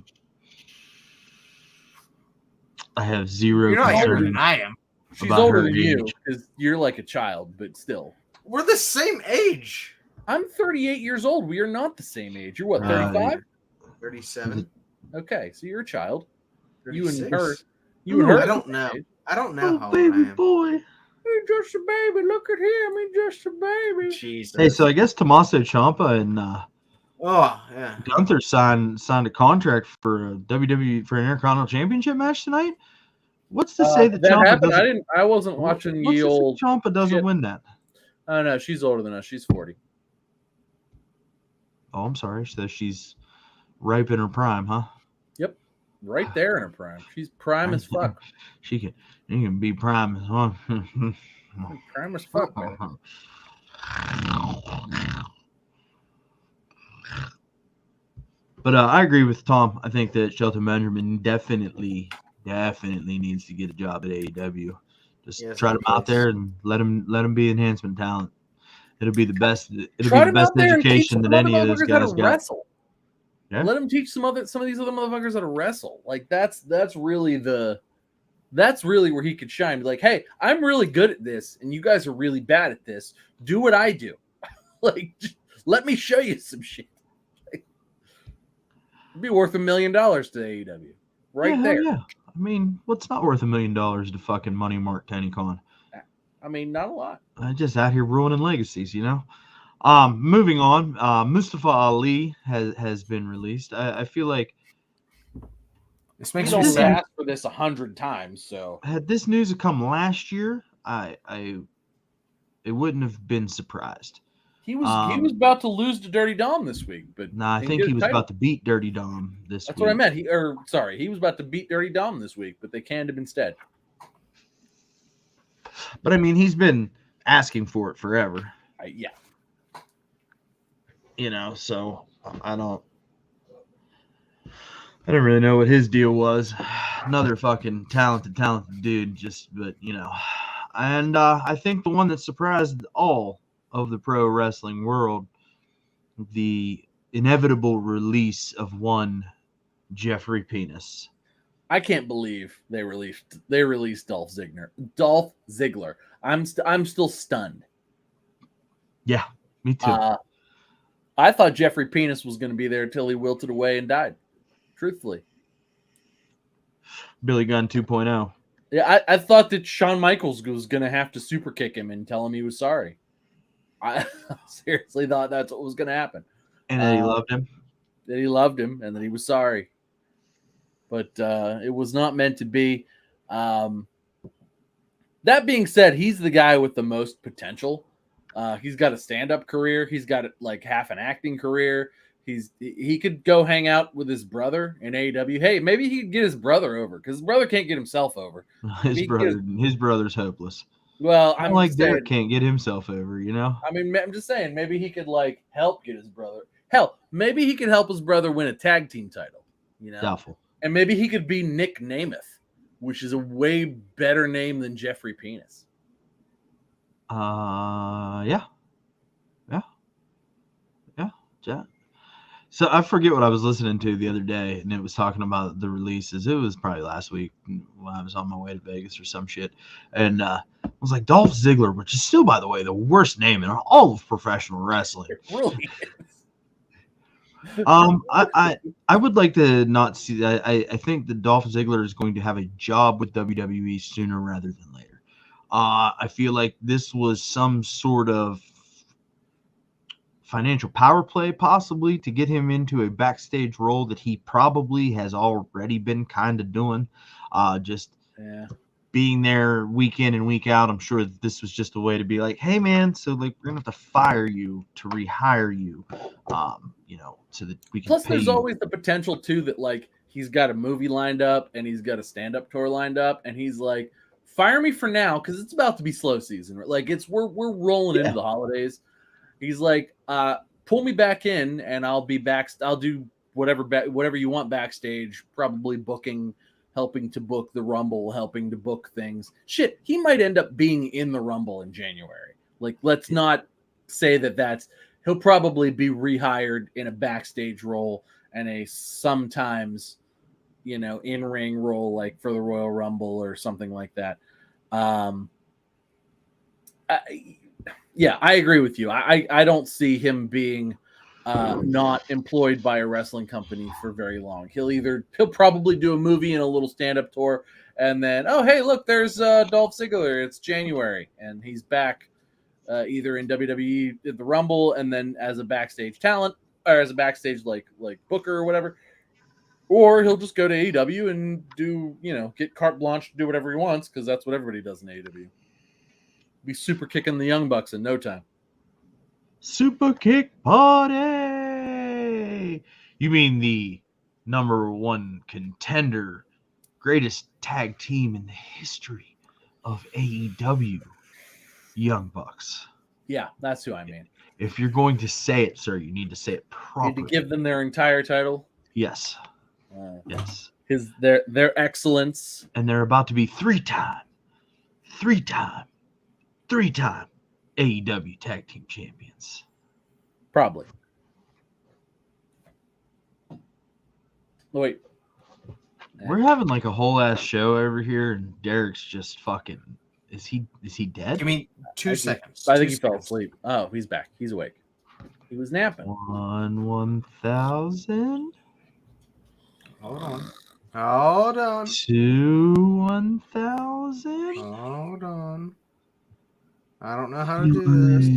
I have zero You're not younger concern. than I am. She's about older her than you age. because you're like a child, but still. We're the same age. I'm 38 years old. We are not the same age. You're what, 35? 37. Okay, so you're a child. 36. You and her. You and her. I don't know. I don't know how Oh, old I baby am. boy. He's just a baby. Look at him. He's just a baby. Jesus. Hey, so I guess Tommaso Ciampa and Oh yeah. Gunther signed a contract for a WWE for an Intercontinental Championship match tonight. What's to say that Ciampa happened? doesn't? I wasn't watching What's the to say old. Ciampa doesn't shit. win that? Oh no, she's older than us. She's 40. Oh, I'm sorry. So she's ripe in her prime, huh? Yep, right there in her prime. She's prime as fuck. She can be prime as well. Prime as fuck, man. But I agree with Tom. I think that Shelton Benjamin definitely needs to get a job at AEW. Just trot him out there and let him be enhancement talent. It'll be the best. It'll be the best education that any of those guys got. Wrestle. Yeah. Let him teach some of these other motherfuckers how to wrestle. Like that's really where he could shine. Be like, hey, I'm really good at this, and you guys are really bad at this. Do what I do. Like, just let me show you some shit. Like, it'd be worth $1 million to AEW, right there. Yeah. I mean, what's not worth $1 million to fucking Money Mark TennyCon? I mean, not a lot. Just out here ruining legacies, you know. Moving on, Mustafa Ali has been released. I feel like This makes He's me only sad. asked for this 100 times, so had this news come last year, it wouldn't have been surprised. he was about to lose to Dirty Dom this week, but Nah, I think he was about to beat Dirty Dom this That's week. what I meant. He was about to beat Dirty Dom this week, but they canned him instead. But I mean, he's been asking for it forever. Yeah. You know, so I don't really know what his deal was. Another fucking talented dude, but you know. And I think the one that surprised all of the pro wrestling world, the inevitable release of one Jeffrey Penis. I can't believe they released Dolph Ziggler. Dolph Ziggler. I'm still stunned. Yeah, me too. I thought Jeffrey Penis was going to be there until he wilted away and died. Truthfully. Billy Gunn 2.0. Yeah, I thought that Shawn Michaels was going to have to super kick him and tell him he was sorry. I seriously thought that's what was going to happen. And that he loved him. That he loved him and that he was sorry. But it was not meant to be. That being said, he's the guy with the most potential. He's got a stand-up career. He's got like half an acting career. He could go hang out with his brother in AEW. Hey, maybe he could get his brother over because his brother can't get himself over. His brother's hopeless. Well, I'm like Derek can't get himself over, you know? I mean, I'm just saying, maybe he could like help get his brother. Hell, maybe he could help his brother win a tag team title, you know? Doubtful. And maybe he could be Nick Namath, which is a way better name than Jeffrey Penis. Yeah. So I forget what I was listening to the other day, and it was talking about the releases. It was probably last week when I was on my way to Vegas or some shit. And I was like, Dolph Ziggler, which is still, by the way, the worst name in all of professional wrestling. It really is. I would like to not see that. I think that Dolph Ziggler is going to have a job with WWE sooner rather than later. I feel like this was some sort of financial power play possibly to get him into a backstage role that he probably has already been kind of doing. Being there week in and week out. I'm sure that this was just a way to be like, hey man, so like we're gonna have to fire you to rehire you, so that we can. Plus, there's always the potential too that like he's got a movie lined up and he's got a stand-up tour lined up, and he's like, fire me for now because it's about to be slow season. Like we're rolling into the holidays. He's like, pull me back in and I'll be back. I'll do whatever you want backstage, probably booking, helping to book the Rumble, helping to book things. Shit, he might end up being in the Rumble in January. Like, let's not say that he'll probably be rehired in a backstage role and a sometimes, in-ring role, like for the Royal Rumble or something like that. Yeah, I agree with you. I don't see him being not employed by a wrestling company for very long. He'll probably do a movie and a little stand-up tour, and then, oh, hey, look, there's Dolph Ziggler. It's January, and he's back either in WWE at the Rumble and then as a backstage talent or as a backstage like booker or whatever. Or he'll just go to AEW and do, get carte blanche to do whatever he wants because that's what everybody does in AEW. Be super kicking the Young Bucks in no time. Super kick party. You mean the number one contender, greatest tag team in the history of AEW, Young Bucks. Yeah, that's who I mean. If you're going to say it, sir, you need to say it properly. You need to give them their entire title. Yes. Yes. Their excellence. And they're about to be three-time AEW tag team champions. Probably. Wait. We're having like a whole ass show over here, and Derek's just fucking. Is he dead? Give me 2 seconds. I think he fell asleep. Oh, he's back. He's awake. He was napping. 1,000. Hold on. 2 1,000. Hold on. I don't know how to do this.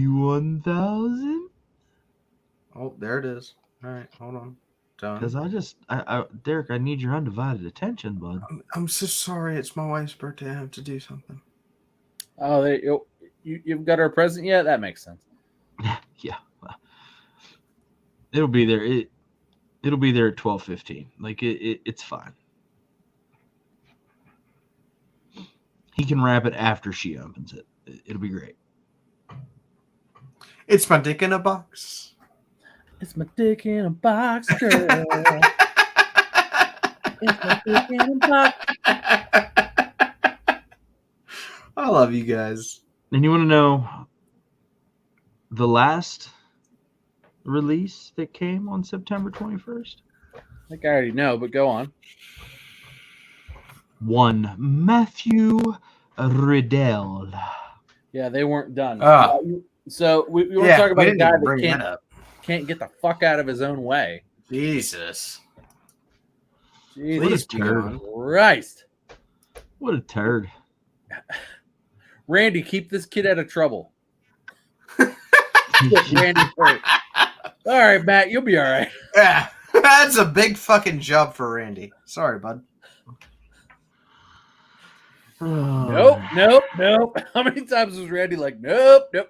1,000. Oh, there it is. All right, hold on. Done. Because Derek, I need your undivided attention, bud. I'm so sorry. It's my wife's birthday. I have to do something. Oh, you've got her a present yet? That makes sense. Yeah. It'll be there. It'll be there at 12:15. Like it's fine. He can wrap it after she opens it. It'll be great. It's my dick in a box. It's my dick in a box, girl. It's my dick in a box. I love you guys. And you want to know the last release that came on September 21st? I think I already know, but go on. One Matthew Riddle. Yeah, they weren't done. Oh. So we want to talk about a guy that can't. can't get the fuck out of his own way. Jesus. Jesus Please be gone. Christ. What a turd. Randy, keep this kid out of trouble. Get Randy hurt. All right, Matt, you'll be all right. Yeah, that's a big fucking job for Randy. Sorry, bud. Nope. How many times was Randy like, nope. You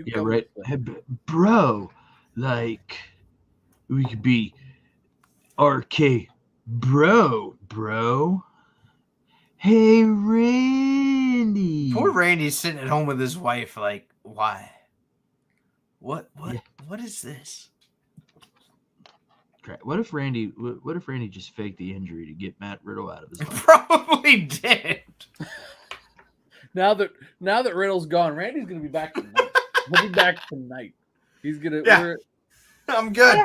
Yeah, go right. this way. Hey, bro, like, we could be RK. Bro. Hey, Randy. Poor Randy's sitting at home with his wife. Like, why? What? Yeah. What is this? Crap. What if Randy just faked the injury to get Matt Riddle out of his life? Probably did. Now that Riddle's gone, Randy's gonna be back tonight. He'll be back tonight. He's gonna. Yeah. I'm good.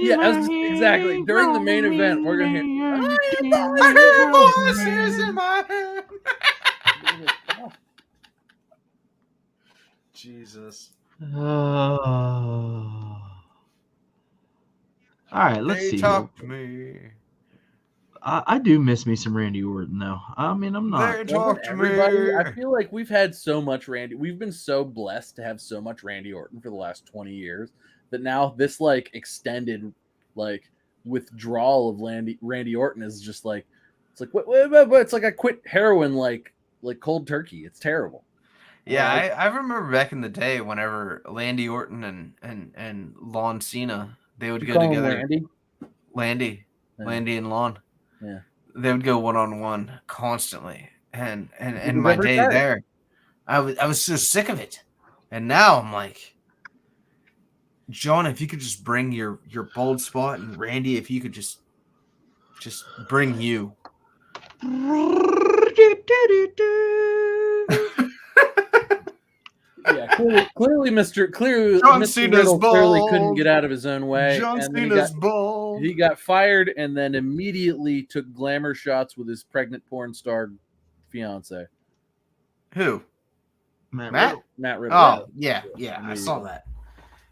Yeah, exactly. During the main event, we're gonna hear. Voices in my head. Jesus. All right, let's They see. talk to me. I do miss me some Randy Orton, though. I mean, I'm not. They talk to Everybody, me. I feel like we've had so much Randy. We've been so blessed to have so much Randy Orton for the last 20 years that now this like extended like withdrawal of Randy Orton is just like it's like what it's like I quit heroin like cold turkey. It's terrible. Yeah, I remember back in the day whenever Randy Orton and Lon Cena, they would You go call him together. Randy? Landy and Lon. Yeah. They would go one-on-one constantly. And was my every day day. there, I was so sick of it. And now I'm like, John, if you could just bring your bold spot, and Randy, if you could just bring you. Yeah, clearly Mr. John Mr. Cena's Riddle clearly couldn't bald. get out of his own way. John and then Cena's bald. he got fired and then immediately took glamour shots with his pregnant porn star fiance. Who? Matt Matt? Riddle. Matt Riddle. Oh, yeah, I saw that.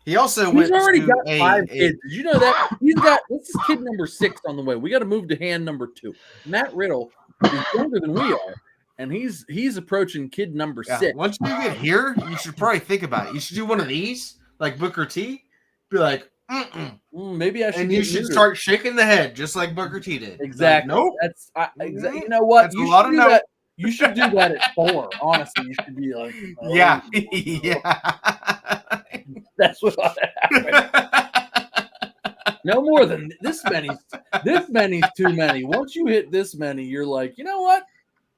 He also He's went already to got 5 kids. Did you know that? This is kid number 6 on the way. We got to move to hand number 2. Matt Riddle is younger than we are, and he's approaching kid number 6. Once you get here, you should probably think about it. You should do one of these, like Booker T. Be like, maybe I should. and you should start shaking the head just like Booker T did. Exactly. Like, nope. That's you know what? That's You a lot should of do no. that. You should do that at 4. Honestly, you should be like, oh, Yeah, yeah. That's what ought to happen. No more than this many. This many's too many. Once you hit this many, you're like, you know what?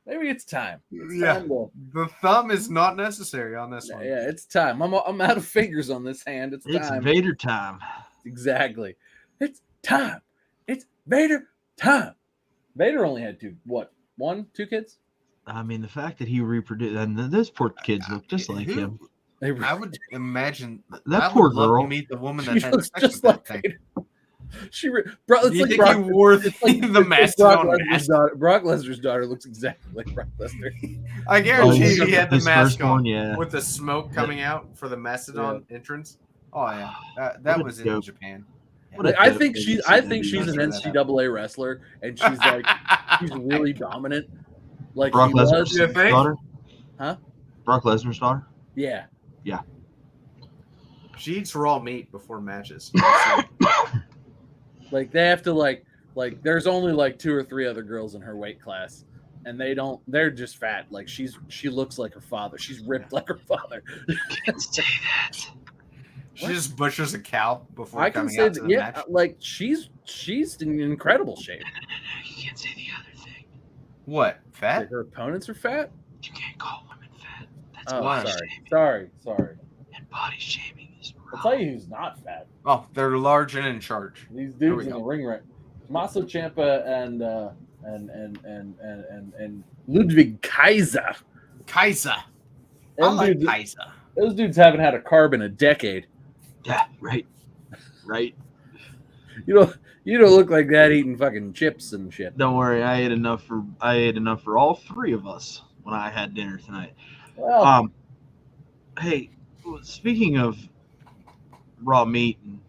Maybe it's time. It's time to, The thumb is not necessary on this one. yeah, it's time. I'm out of fingers on this hand. It's time. Vader time. Exactly. It's time. It's Vader time. Vader only had 2 kids? I mean, the fact that he reproduced, and those poor kids look just like him. I would imagine That I poor would love girl. to meet the woman that She had looks sex just with like that thing. Vader. It's Do you like think Brock, he wore it's like the it's like Mastodon Brock Lesnar's mask? daughter. Brock Lesnar's daughter looks exactly like Brock Lesnar. I guarantee you he had the his mask first on one, yeah. with the smoke coming out for the Mastodon entrance. Oh yeah, that was in dope. Japan. What a I dope think thing she's to I see think them she's do. an That's right. NCAA wrestler, and she's like she's really dominant. Like Brock he was. Lesnar's You think? daughter? Huh? Brock Lesnar's daughter? Yeah. She eats raw meat before matches. Like they have to like there's only like 2 or 3 other girls in her weight class, and they're just fat. Like she looks like her father. She's ripped like her father. Can't say that. She just butchers a cow before I can coming say out to that, the yeah, match. like she's in incredible shape. You can't say the other thing. What? Fat? Like her opponents are fat. You can't call women fat. That's Oh, body sorry. shaming. And body shaming is I'll wrong. tell you who's not fat. Oh, they're large and in charge. These There dudes we in go. the ring right. Tommaso Ciampa and Ludwig Kaiser. Kaiser. I Them like dudes- Kaiser. Those dudes haven't had a carb in a decade. Yeah, right. Right. You don't look like that eating fucking chips and shit. Don't worry, I ate enough for all 3 of us when I had dinner tonight. Well, Hey, speaking of raw meat and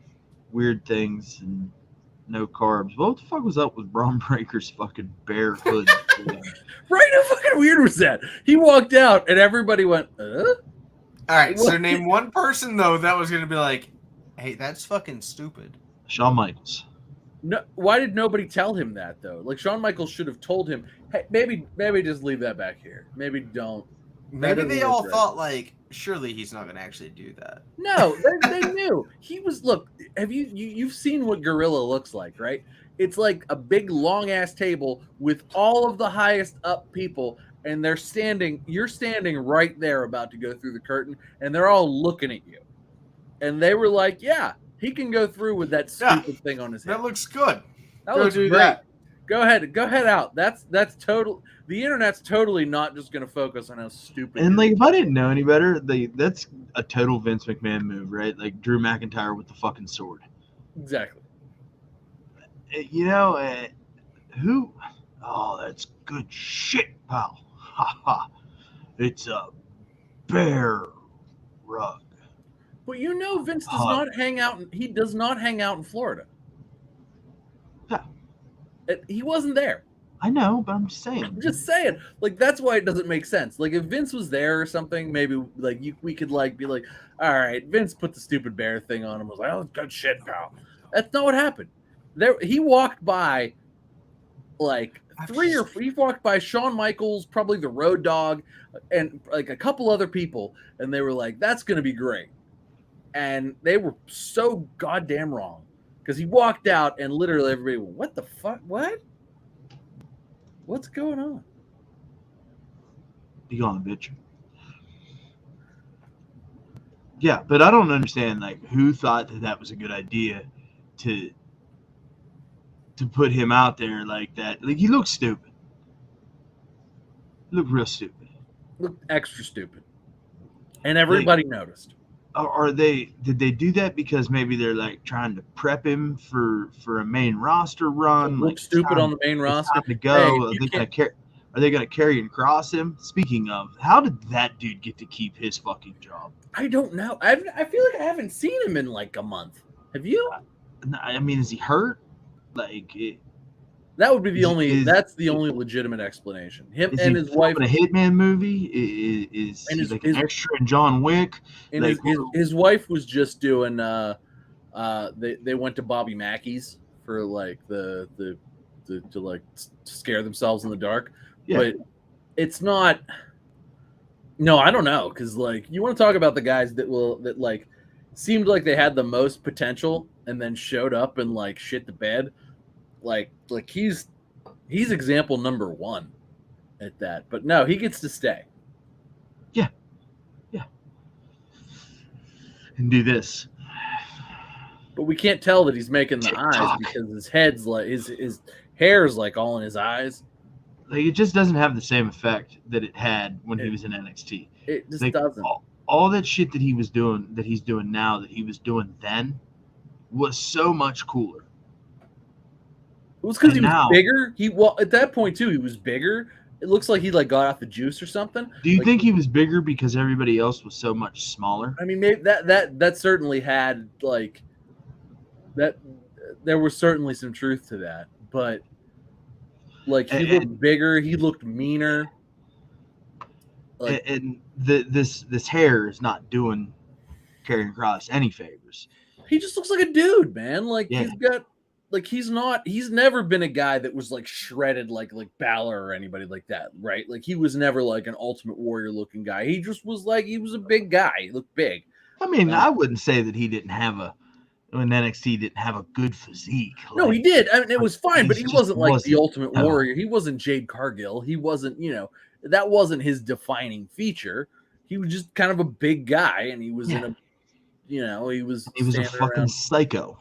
weird things and no carbs. What the fuck was up with Braun Breaker's fucking bear hood? Right? How fucking weird was that? He walked out and everybody went, All right, so name one person though that was gonna be like, "Hey, that's fucking stupid." Shawn Michaels. No, why did nobody tell him that though? Like Shawn Michaels should have told him, "Hey, maybe just leave that back here. Maybe don't." Maybe they all thought like, surely he's not gonna actually do that. No, they knew he was. Look, have you've seen what Gorilla looks like, right? It's like a big long ass table with all of the highest up people, and they're standing. You're standing right there, about to go through the curtain, and they're all looking at you. And they were like, "Yeah, he can go through with that stupid thing on his head. That looks good. That looks great. That. Go ahead out. That's total. The internet's totally not just going to focus on how stupid. And like, if I didn't know any better, that's a total Vince McMahon move, right? Like Drew McIntyre with the fucking sword. Exactly. You know, who? Oh, that's good shit, pal. Ha ha. It's a bear rug. But you know, Vince does not hang out. He does not hang out in Florida. Yeah. He wasn't there. I know, but I'm just saying. I'm just saying. Like, that's why it doesn't make sense. Like, if Vince was there or something, maybe like we could like be like, all right, Vince put the stupid bear thing on him. I was like, oh, good shit, pal. That's not what happened. There, he walked by like he walked by Shawn Michaels, probably the Road Dogg, and like a couple other people, and they were like, that's gonna be great. And they were so goddamn wrong. Because he walked out and literally everybody went, what the fuck? What? What's going on? Be gone, bitch. Yeah, but I don't understand, like, who thought that was a good idea to put him out there like that. Like, he looked stupid. He looked real stupid. Looked extra stupid. And everybody noticed. Did they do that because maybe they're like trying to prep him for a main roster run? Look stupid on the main roster. Time to go. Hey, are they gonna carry and cross him? Speaking of, how did that dude get to keep his fucking job? I don't know. I feel like I haven't seen him in like a month. Have you? I mean, is he hurt? Like, that would be the only. That's the only legitimate explanation. Him and his wife in a Hitman movie. Is he like an extra in John Wick? And like, his wife was just doing. They went to Bobby Mackey's for like to like scare themselves in the dark. Yeah. But it's not. No, I don't know, because like you want to talk about the guys that like seemed like they had the most potential and then showed up and like shit the bed. Like he's example number one at that. But no, he gets to stay. Yeah. And do this. But we can't tell that he's making the eyes because his head's like his hair's like all in his eyes. Like, it just doesn't have the same effect that it had when he was in NXT. It just doesn't. All that shit that he was doing, that he's doing now, that he was doing then, was so much cooler. It was because he was bigger. At that point too, he was bigger. It looks like he like got off the juice or something. Do you think he was bigger because everybody else was so much smaller? I mean, maybe that certainly had like that. There was certainly some truth to that, but like he looked bigger, he looked meaner. Like, and this hair is not doing Karrion Kross any favors. He just looks like a dude, man. Like he's got. Like he's never been a guy that was like shredded like Balor or anybody like that, right? Like he was never like an Ultimate Warrior looking guy. He just was like, he was a big guy. He looked big. I mean, I wouldn't say that he didn't have when NXT didn't have a good physique. No, he did. I mean, it was fine, but he wasn't like the Ultimate Warrior. He wasn't Jade Cargill. He wasn't, that wasn't his defining feature. He was just kind of a big guy, and he was in a, he was a fucking psycho.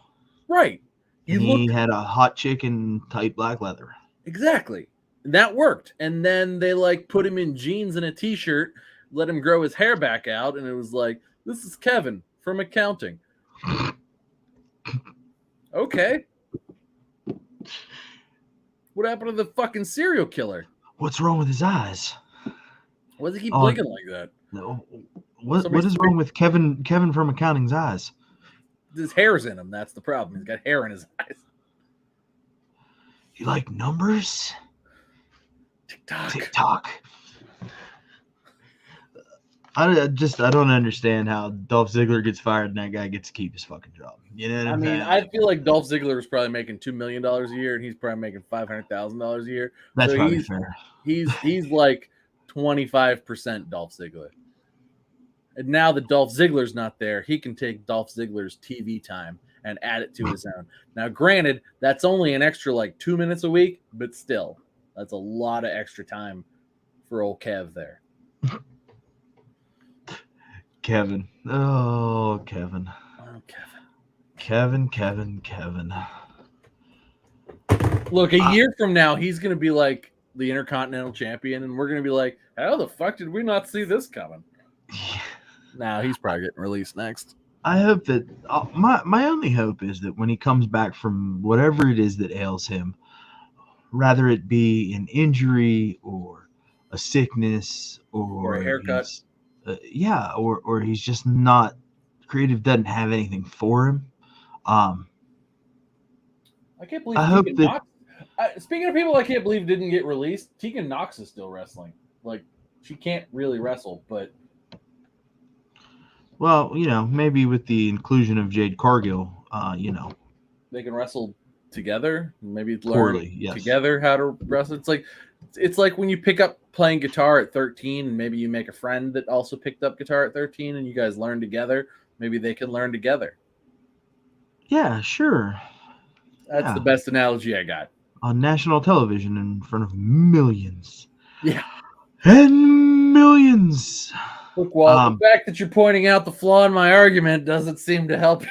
Right. He had a hot chick in tight black leather. Exactly. That worked. And then they like put him in jeans and a t-shirt, let him grow his hair back out, and it was like, this is Kevin from accounting. Okay. What happened to the fucking serial killer? What's wrong with his eyes? Why does he keep blinking like that? No. What is wrong with Kevin from accounting's eyes? his hair's in him. That's the problem. He's got hair in his eyes. You like numbers? TikTok. I don't understand how Dolph Ziggler gets fired and that guy gets to keep his fucking job. You know what I mean, I feel like Dolph Ziggler is probably making $2 million a year, and he's probably making $500,000 a year. That's so probably fair. He's like 25% Dolph Ziggler. And now that Dolph Ziggler's not there, he can take Dolph Ziggler's TV time and add it to his own. Now, granted, that's only an extra like 2 minutes a week, but still, that's a lot of extra time for old Kev there. Kevin. Oh, Kevin. Oh, Kevin. Kevin. Look, a year from now, he's going to be like the Intercontinental Champion, and we're going to be like, how the fuck did we not see this coming? Now he's probably getting released next. I hope that my only hope is that when he comes back from whatever it is that ails him, rather it be an injury or a sickness or a haircut, or he's just not creative, doesn't have anything for him. I can't believe. Speaking of people, I can't believe didn't get released. Tegan Nox is still wrestling. Like she can't really wrestle, but. Well, maybe with the inclusion of Jade Cargill, they can wrestle together. Maybe learn yes. together how to wrestle. It's like when you pick up playing guitar at 13, and maybe you make a friend that also picked up guitar at 13, and you guys learn together. Maybe they can learn together. Yeah, sure. That's the best analogy I got. On national television in front of millions. Yeah. And millions. Look, Walt, the fact that you're pointing out the flaw in my argument doesn't seem to help you.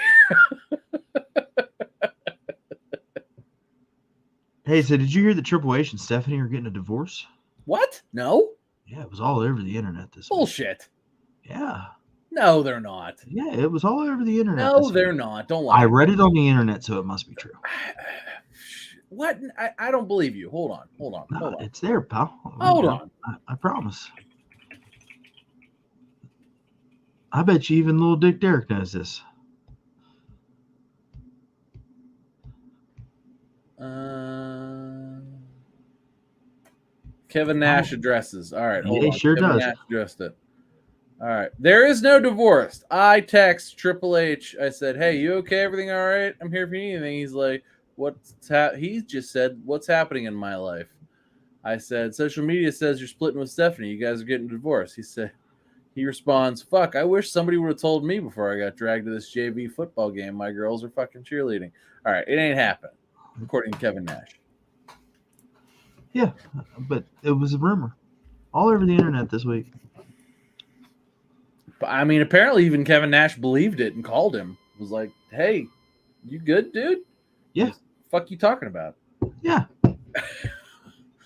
Hey, so did you hear that Triple H and Stephanie are getting a divorce? What? No? Yeah, it was all over the internet this week. Bullshit. Yeah. No, they're not. Yeah, it was all over the internet. No, they're not. Don't lie. I read it on the internet, so it must be true. What? I don't believe you. Hold on. No, it's there, pal. Hold on. I promise. I bet you even little Dick Derek knows this. Kevin Nash addresses. All right, hold on. Sure Kevin does. Nash addressed it. All right. There is no divorce. I text Triple H. I said, hey, you okay? Everything all right? I'm here if you need anything. He's like, he just said, what's happening in my life? I said, social media says you're splitting with Stephanie. You guys are getting divorced. He responds, fuck, I wish somebody would have told me before I got dragged to this JV football game. My girls are fucking cheerleading. All right, it ain't happening, according to Kevin Nash. Yeah, but it was a rumor all over the internet this week. But I mean, apparently even Kevin Nash believed it and called him. Was like, hey, you good, dude? Yeah. What the fuck you talking about? Yeah.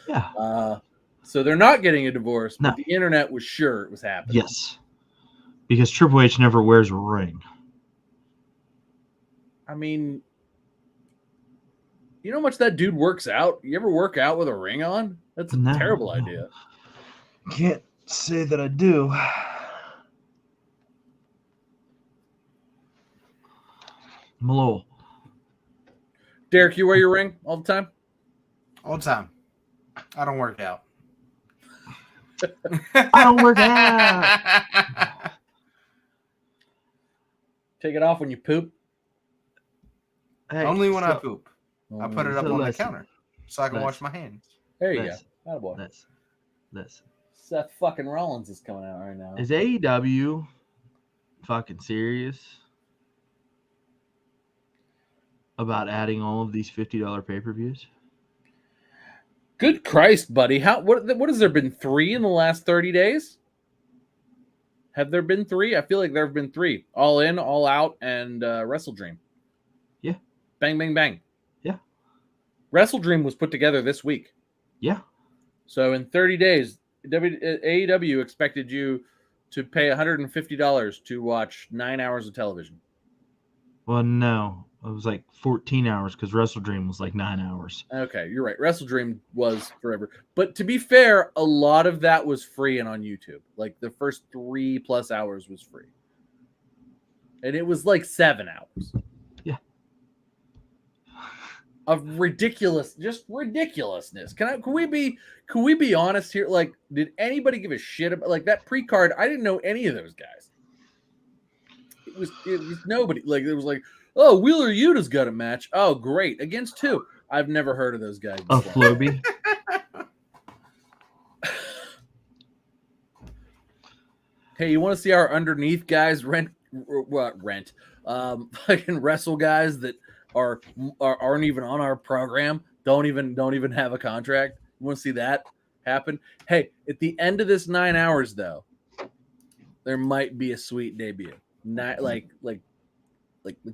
Yeah. So they're not getting a divorce, but no. the internet was sure it was happening. Yes. Because Triple H never wears a ring. I mean, you know how much that dude works out? You ever work out with a ring on? That's a terrible idea. Can't say that I do. I'm a little. Derek, you wear your ring all the time? All the time. I don't work out. I don't work out. Take it off when you poop? Hey, only when I poop. I put it up on the counter so I can wash my hands. There you go. Attaboy. Listen. Seth fucking Rollins is coming out right now. Is AEW fucking serious about adding all of these $50 pay-per-views? Good Christ, buddy. What has there been 3 in the last 30 days? Have there been 3? I feel like there have been 3. All In, All Out, and Wrestle Dream. Yeah. Bang, bang, bang. Yeah. Wrestle Dream was put together this week. Yeah. So in 30 days, AEW expected you to pay $150 to watch 9 hours of television. Well, no. It was like 14 hours because Wrestle Dream was like 9 hours. Okay, you're right. Wrestle Dream was forever. But to be fair, a lot of that was free and on YouTube. Like the first 3+ hours was free. and it was like 7 hours. Yeah. Of ridiculousness. Can we be honest here? Like, did anybody give a shit about like that pre-card? I didn't know any of those guys. It was nobody. Like, it was like, oh, Wheeler Yuta's got a match. Oh, great. Against who? I've never heard of those guys A before. Floby. Hey, you want to see our underneath guys fucking wrestle guys that aren't even on our program, don't even have a contract? You want to see that happen? Hey, at the end of this 9 hours though, there might be a sweet debut. Like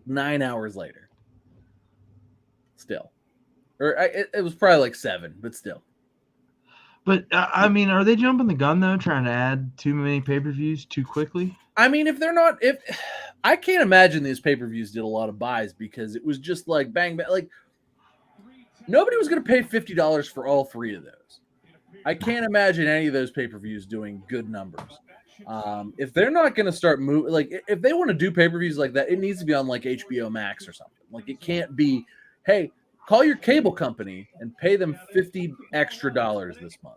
9 hours later. Still. Or it was probably like 7, but still. But I mean, are they jumping the gun though, trying to add too many pay-per-views too quickly? I mean, if I can't imagine these pay-per-views did a lot of buys because it was just like bang bang. Like nobody was going to pay $50 for all 3 of those. I can't imagine any of those pay-per-views doing good numbers. If they're not going to start moving, like if they want to do pay-per-views like that, it needs to be on like HBO Max or something. Like it can't be, hey, call your cable company and pay them $50 extra this month.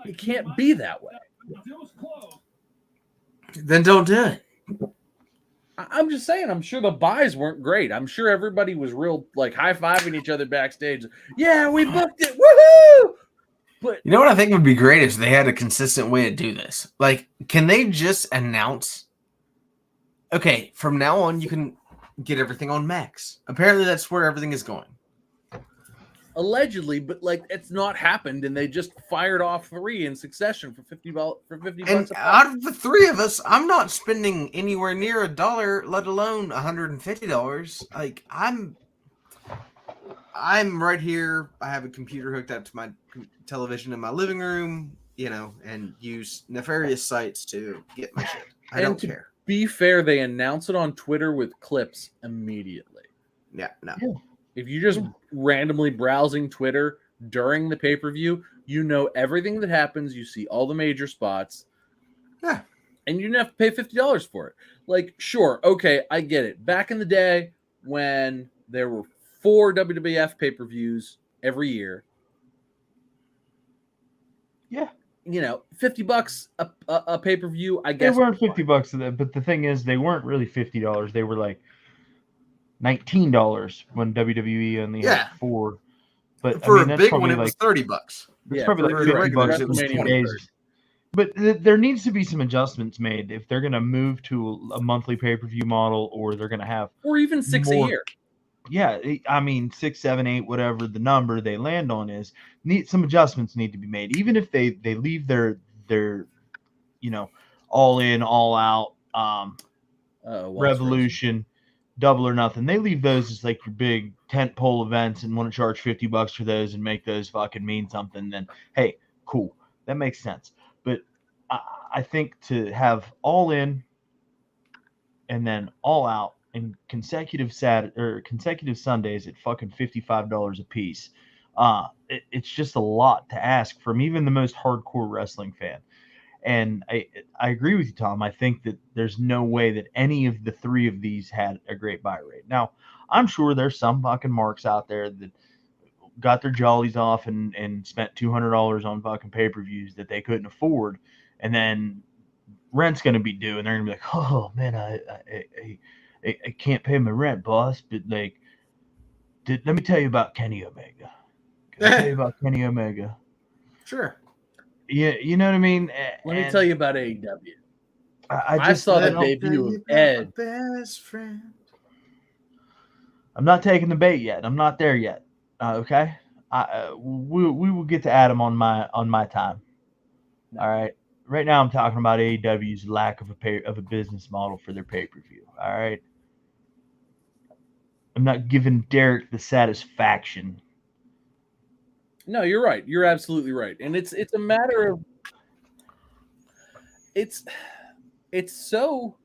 It can't be that way. Then don't do it. I'm just saying, I'm sure the buys weren't great. I'm sure everybody was real like high-fiving each other backstage. Yeah, we booked it. Woohoo! But you know what I think would be great is they had a consistent way to do this. Like, can they just announce, okay, from now on you can get everything on Max. Apparently that's where everything is going. Allegedly, but like it's not happened, and they just fired off 3 in succession for $50. And out of the 3 of us, I'm not spending anywhere near $1, let alone $150. Like I'm right here. I have a computer hooked up to my television in my living room, and use nefarious sites to get my shit. I don't care. Be fair, they announce it on Twitter with clips immediately. Yeah, no. If you're just randomly browsing Twitter during the pay-per-view, you know everything that happens. You see all the major spots. Yeah. And you didn't have to pay $50 for it. Like, sure, okay, I get it. Back in the day when there were 4 WWF pay-per-views every year. Yeah. $50 a pay-per-view, I guess. They weren't $50, but the thing is, they weren't really $50. They were like $19 when WWE only had 4. But for I mean, a that's big probably one, it like was $30. It's probably like $50 it was in 20 days. But there needs to be some adjustments made if they're going to move to a monthly pay-per-view model, or they're going to have or even 6 a year. Yeah, I mean 6, 7, 8, whatever the number they land on is. Some adjustments need to be made, even if they leave their all in, all out Revolution, Double or Nothing. They leave those as like your big tent pole events and want to charge $50 for those and make those fucking mean something. Then hey, cool, that makes sense. But I think to have all in and then all out and consecutive Sundays at fucking $55 a piece, it's just a lot to ask from even the most hardcore wrestling fan. And I agree with you, Tom. I think that there's no way that any of the 3 of these had a great buy rate. Now, I'm sure there's some fucking marks out there that got their jollies off and spent $200 on fucking pay-per-views that they couldn't afford, and then rent's going to be due, and they're going to be like, oh, man, I can't pay my rent, boss, but like, let me tell you about Kenny Omega. Can I tell you about Kenny Omega? Sure. Yeah, you know what I mean? Let me tell you about AEW. I saw the debut of Ed. Best friend. I'm not taking the bait yet. I'm not there yet. Okay? We will get to Adam on my time. All right? Right now I'm talking about AEW's lack of a business model for their pay-per-view. All right? I'm not giving Derek the satisfaction. No, you're right. You're absolutely right. And it's a matter of it's so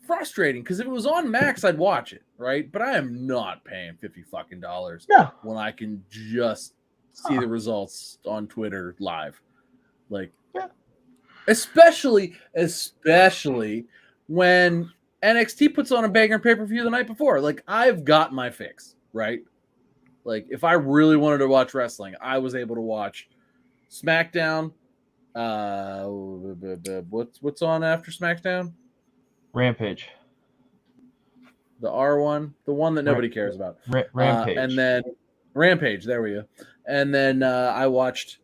frustrating because if it was on Max, I'd watch it, right? But I am not paying $50 when I can just see the results on Twitter live. Like, especially when NXT puts on a banger pay-per-view the night before. Like, I've got my fix, right? Like, if I really wanted to watch wrestling, I was able to watch SmackDown. What's on after SmackDown? Rampage. The R one, the one that nobody cares about. Rampage. And then Rampage, there we go. And then I watched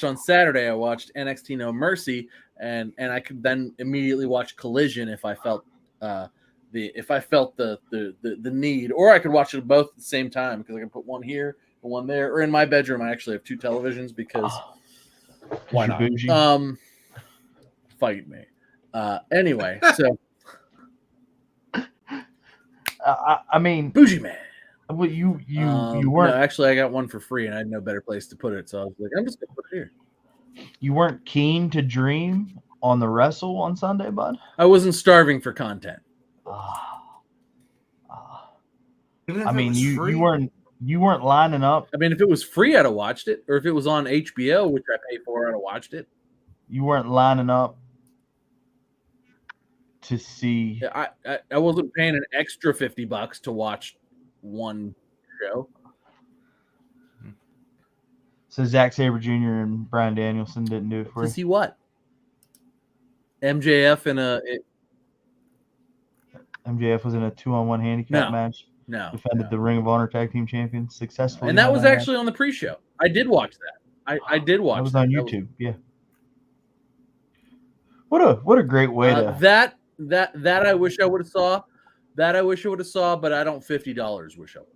on Saturday, I watched NXT No Mercy, and I could then immediately watch Collision if I felt the need, or I could watch it both at the same time because I can put one here and one there. Or in my bedroom, I actually have two televisions because why not? Bougie? Fight me. Anyway, so I mean, bougie man. well, you weren't. No, actually, I got one for free, and I had no better place to put it, so I was like, I'm just gonna put it here. You weren't keen to dream on the wrestle on Sunday, bud. I wasn't starving for content. I mean, you weren't lining up. I mean, if it was free, I'd have watched it, or if it was on HBO, which I pay for, I'd have watched it. You weren't lining up to see. I wasn't paying an extra $50 to watch one show. So Zack Sabre Jr. and Bryan Danielson didn't do it for To you. see what? MJF MJF was in a 2-on-1 handicap match. No. Defended the Ring of Honor Tag Team Champions successfully. And that was actually on the pre-show. I did watch that. I did watch that. Was that. on YouTube. Yeah. What a great way to that I wish I would have saw. That I wish I would have saw, but I don't $50 wish I would.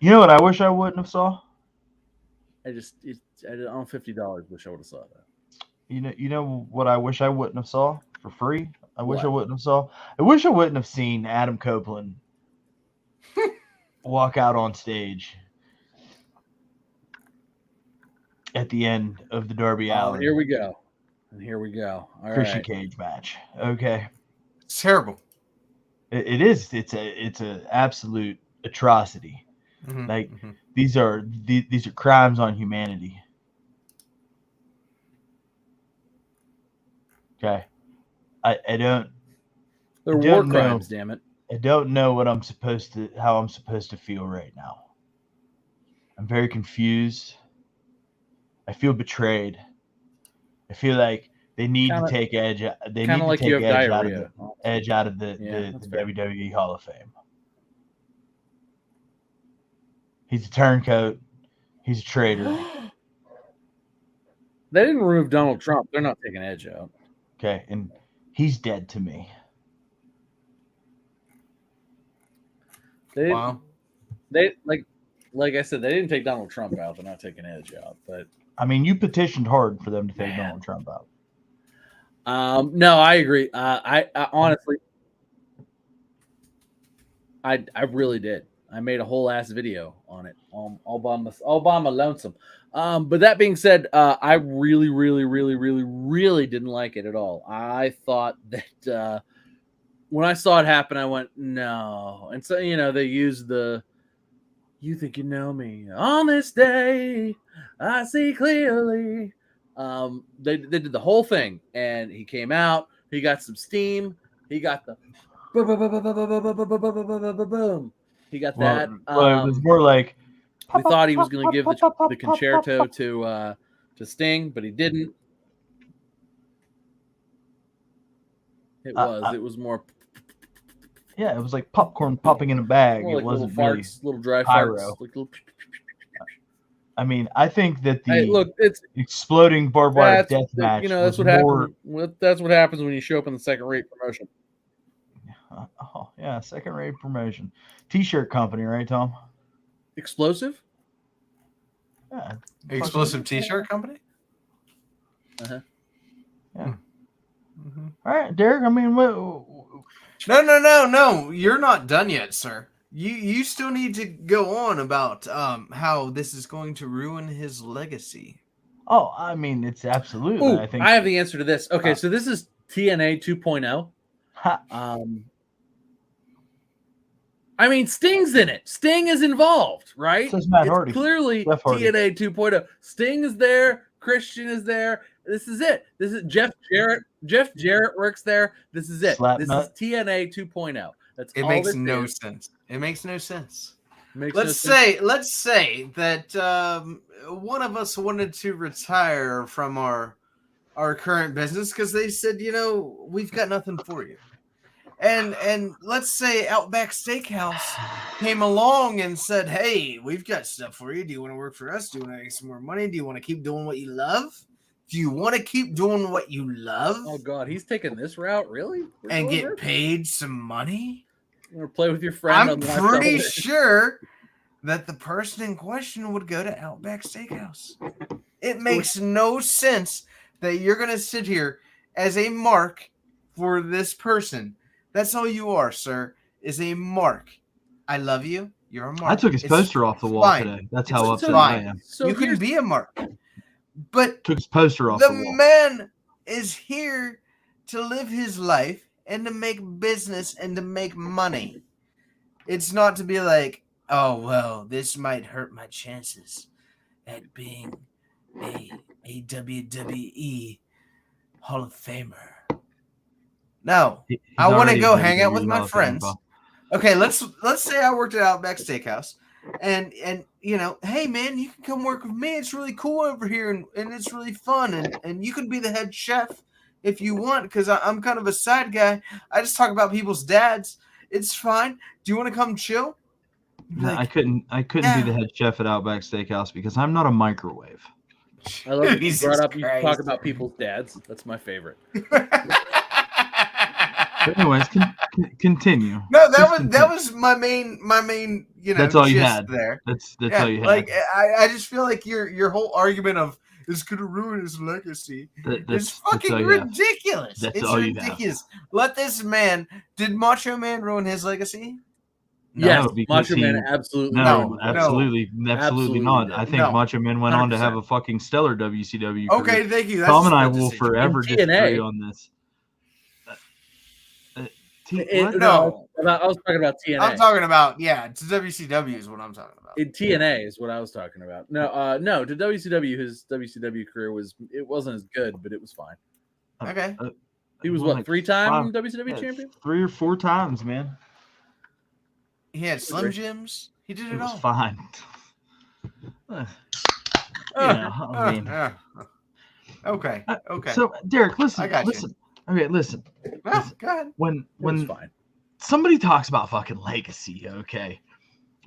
You know what I wish I wouldn't have saw? I don't $50 wish I would have saw that. You know what I wish I wouldn't have saw for free? I wish What? I wouldn't have saw. I wish I wouldn't have seen Adam Copeland walk out on stage at the end of the Darby Allin. Here we go. All Christian right. Cage match. Okay. It's terrible. It is. It's a absolute atrocity. Mhm, Like mhm. these are crimes on humanity. Okay. I don't They're I war don't know. crimes, damn it. I don't know how I'm supposed to feel right now. I'm very confused. I feel betrayed. I feel like they need Kinda- to take edge. They need Kind to of like take you have edge out of diarrhea. Yeah, that's the fair. WWE Hall of Fame. He's a turncoat. He's a traitor. They didn't remove Donald Trump. They're not taking Edge out. Okay, and he's dead to me. They didn't, Wow. they like I said, they didn't take Donald Trump out. They're not taking Edge out. But I mean, you petitioned hard for them to take Man. Donald Trump out. no, I agree. I honestly, I really did. I made a whole ass video on it, all by my lonesome. But that being said, I really, really, really, really, really didn't like it at all. I thought that when I saw it happen, I went, no. And so, they used you think you know me on this day, I see clearly. They did the whole thing, and he came out, he got some steam, he got the boom. He got that. Well, it was more like We thought he was going to give the concerto to Sting, but he didn't. It was more it was like popcorn popping in a bag. like It wasn't little really. farts, little dry pyro. farts. Like little... I mean, I think that the Hey, look, it's exploding barbed wire death match that's was what more. happens. That's what happens when you show up in the second-rate promotion. Oh yeah, second-rate promotion. T-shirt company, right, Tom? Explosive. Yeah. Explosive T-shirt company. Uh-huh. Yeah. Mhm. All right, Derek. I mean, what? No. You're not done yet, sir. You still need to go on about how this is going to ruin his legacy. Oh, I mean, it's absolutely. Ooh, I think I have the answer to this. Okay, so this is TNA 2.0. Ha, I mean, Sting's in it. Sting is involved, right? So is Matt It's Hardy. clearly Jeff Hardy. TNA 2.0. Sting is there. Christian is there. This is it. This is Jeff Jarrett. Jeff Jarrett works there. This is it. This Slapnut. is TNA 2.0. That's It all makes this no is. sense. It makes no sense. Makes no Let's sense. say that one of us wanted to retire from our current business because they said, we've got nothing for you. And let's say Outback Steakhouse came along and said, hey, we've got stuff for you. Do you want to work for us? Do you want to make some more money? Do you want to keep doing what you love? Do you want to keep doing what you love? Oh God, he's taking this route, really? And get paid some money? You want to play with your friend? I'm pretty sure that the person in question would go to Outback Steakhouse. It makes no sense that you're going to sit here as a mark for this person. That's all you are, sir, is a mark. I love you. You're a mark. I took his poster off the wall today. That's how upset I am. So you can be a mark. But took his poster off the wall. The man is here to live his life and to make business and to make money. It's not to be like, oh, well, this might hurt my chances at being a WWE Hall of Famer. No, I want to go hang out with my friends. Okay, let's say I worked at Outback Steakhouse, and hey man, you can come work with me. It's really cool over here, and it's really fun, and you can be the head chef if you want, because I'm kind of a side guy. I just talk about people's dads. It's fine. Do you want to come chill? No, I couldn't be the head chef at Outback Steakhouse because I'm not a microwave. I love that you brought up. You talk about people's dads. That's my favorite. But anyways, continue. No, that was my main. That's all you had there. That's all you had. Like I just feel like your whole argument of it's gonna ruin his legacy is fucking ridiculous. That's all ridiculous. Let this man. Did Macho Man ruin his legacy? Yes, Macho Man absolutely. Absolutely not. I think Macho Man went 100%. On to have a fucking stellar WCW career. Okay, thank you. Tom and I will forever disagree on this. I was talking about TNA. I'm talking about it's WCW is what I'm talking about. TNA is what I was talking about. No, to WCW, his WCW career wasn't as good, but it was fine. Okay. He was what, 3-time WCW champion? 3 or 4 times, man. He had Slim Jims. He did it all. It was fine. Okay. So, Derek, listen. I got listen. You. Okay, listen. Well, go ahead. When somebody talks about fucking legacy, okay,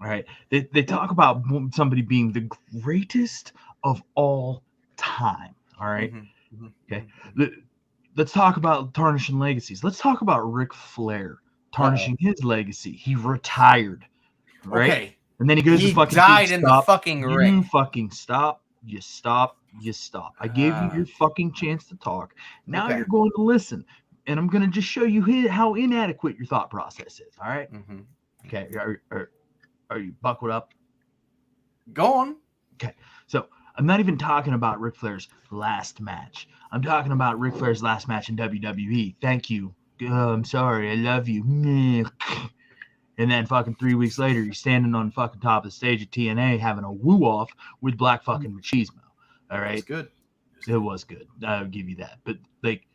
all right, they talk about somebody being the greatest of all time, all right? Mm-hmm. Okay. Let's talk about tarnishing legacies. Let's talk about Ric Flair tarnishing his legacy. He retired, right? Okay. And then he goes to fucking died in the fucking ring. You fucking stop. You stop. I gave you your fucking chance to talk. Now you're going to listen, and I'm going to just show you how inadequate your thought process is. All right? Mm-hmm. Okay. Are you buckled up? Go on. Okay. So I'm not even talking about Ric Flair's last match. I'm talking about Ric Flair's last match in WWE. Thank you. I'm sorry. I love you. And then fucking 3 weeks later, you're standing on fucking top of the stage at TNA having a woo off with Black fucking Machismo. All right. It's good. It was good. I'll give you that. But like,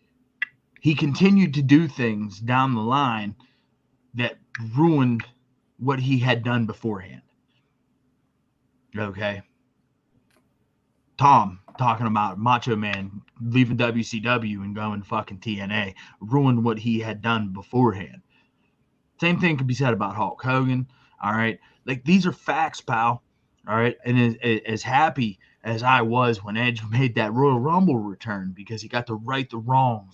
he continued to do things down the line that ruined what he had done beforehand. Okay. Tom talking about Macho Man leaving WCW and going fucking TNA ruined what he had done beforehand. Same thing could be said about Hulk Hogan. All right. Like, these are facts, pal. All right. And as happy as I was when Edge made that Royal Rumble return because he got to right the wrongs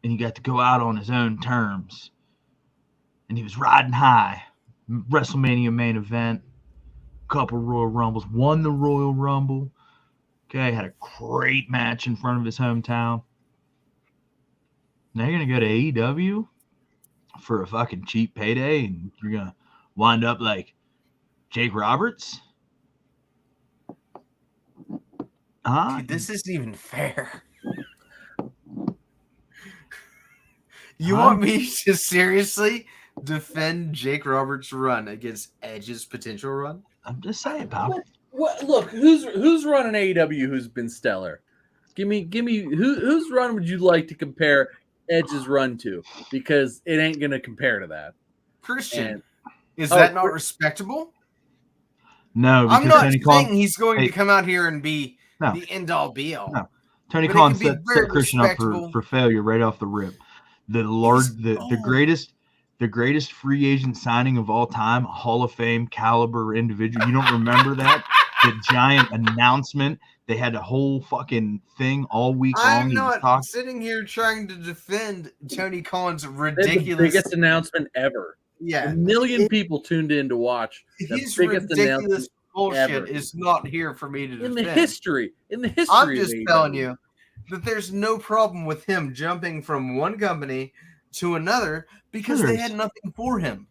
and he got to go out on his own terms and he was riding high. WrestleMania main event, couple Royal Rumbles, won the Royal Rumble. Okay, had a great match in front of his hometown. Now you're going to go to AEW for a fucking cheap payday and you're going to wind up like Jake Roberts? Dude, this isn't even fair. You want me to seriously defend Jake Roberts' run against Edge's potential run? I'm just saying, pal. What? Look, who's running AEW who's been stellar? Give me whose run would you like to compare Edge's run to? Because it ain't gonna compare to that. Christian, And- is that not respectable? No, because I'm not Tony saying Khan, he's going Hey, to come out here and be No. the end all be all. No. Tony But it Khan can be set very Christian up respectable. for failure right off the rip. The greatest free agent signing of all time, Hall of Fame caliber individual. You don't remember that? The giant announcement. They had a whole fucking thing all week long. I'm He was not talking. sitting here trying to defend Tony Khan's That's the ridiculous. biggest announcement ever. Yeah, A million people tuned in to watch the his biggest ridiculous announcement bullshit ever. is not here for me to in defend. the history. I'm of just AEW. telling you that there's no problem with him jumping from one company to another because they had nothing for him.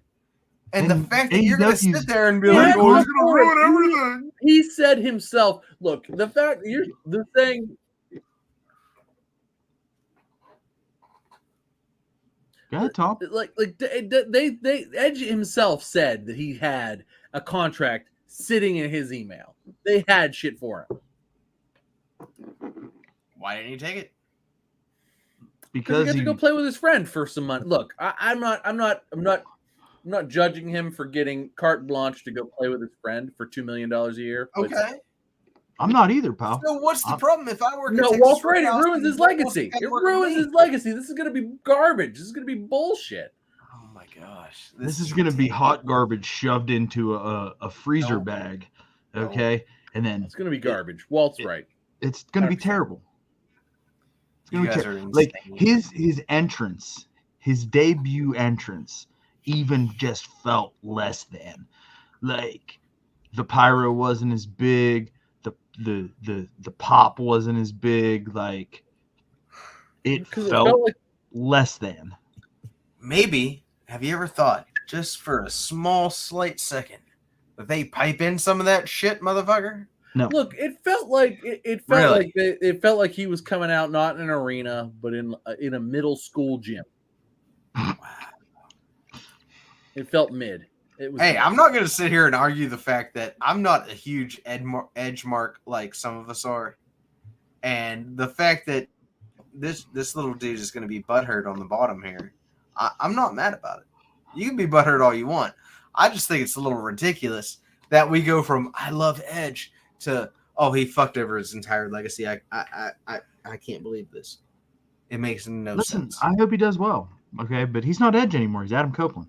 And the fact that you're going to sit there and be He like, had "Oh, he's nothing going to for ruin it. everything." He said himself, "Look, the fact that you're the thing." Go ahead, Tom. Like they Edge himself said that he had a contract sitting in his email. They had shit for him. Why didn't he take it? Because he Because got to go play with his friend for some money. Look, I'm not judging him for getting carte blanche to go play with his friend for $2 million a year. but- Okay. I'm not either, pal. So what's the problem if I work? No, at Walt's Texas right. It Roadhouse ruins and his Walt wants to legacy. come It work with ruins me? his legacy. This is going to be garbage. This is going to be bullshit. Oh my gosh. This is going to be hot garbage shoved into a freezer No. bag, No. okay? And then It's going to be garbage. Walt's right. it's going to be 100%. terrible. It's going You to be guys are terrible. Like insane. his entrance, his debut entrance, even just felt less than. Like the pyro wasn't as big. The pop wasn't as big. Like it Because felt less than. Maybe, have you ever thought, just for a small, slight second, that they pipe in some of that shit, motherfucker? No. Look, it felt like it felt like he was coming out not in an arena, but in a middle school gym. It felt mid. It was. Hey, I'm not going to sit here and argue the fact that I'm not a huge edge mark like some of us are. And the fact that this little dude is going to be butthurt on the bottom here, I'm not mad about it. You can be butthurt all you want. I just think it's a little ridiculous that we go from I love Edge to he fucked over his entire legacy. I can't believe this. It makes no sense. I hope he does well. Okay, but he's not Edge anymore. He's Adam Copeland.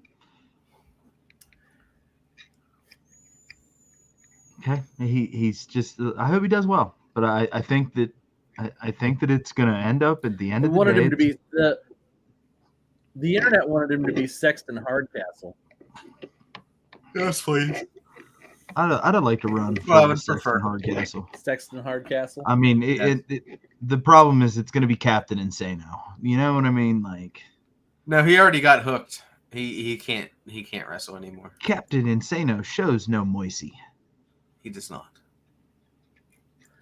Okay, he's just. I hope he does well, but I think that it's going to end up at the end of the day. Wanted him to be the internet wanted him to be Sexton Hardcastle. Yes, please. I'd like to run for Well, I would Sexton prefer Hardcastle. Sexton Hardcastle. I mean, the problem is it's going to be Captain Insano. You know what I mean? Like, no, he already got hooked. He can't wrestle anymore. Captain Insano shows no moisey. He does not.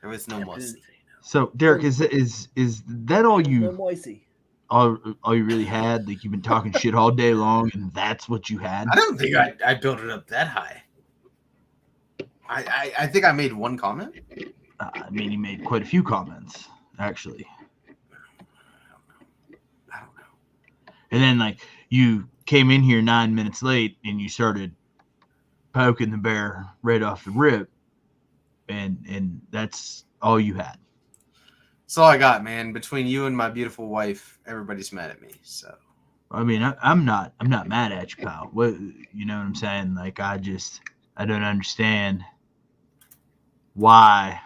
There was no moisey. So, Derek, is that all No you moisey. all you really had? Like you've been talking shit all day long, and that's what you had? I don't think I built it up that high. I think I made one comment. I mean, you made quite a few comments, actually. I don't know. And then, like, you came in here 9 minutes late, and you started poking the bear right off the rip, and that's all you had. That's all I got, man. Between you and my beautiful wife, everybody's mad at me. So I mean, I'm not mad at you, pal. What, you know what I'm saying? Like, I don't understand why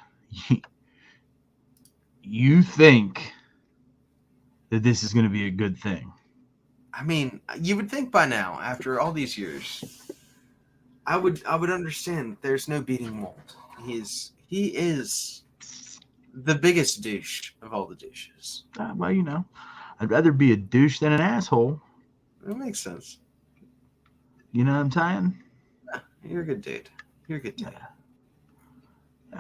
you think that this is going to be a good thing. I mean, you would think by now, after all these years, I would understand that there's no beating Walt. He is the biggest douche of all the douches. Well, you know, I'd rather be a douche than an asshole. It makes sense. You know what I'm saying? You're a good dude. You're a good dude.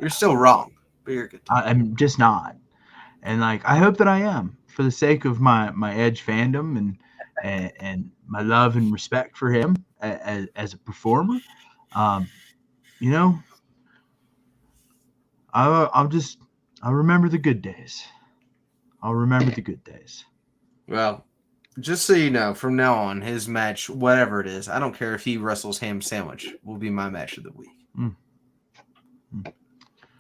You're still wrong, but you're a good dude. I'm just not. And like, I hope that I am for the sake of my Edge fandom and my love and respect for him as a performer. You know, I'll remember the good days. I'll remember the good days. Well, just so you know, from now on, his match, whatever it is, I don't care if he wrestles ham sandwich, will be my match of the week. Mm.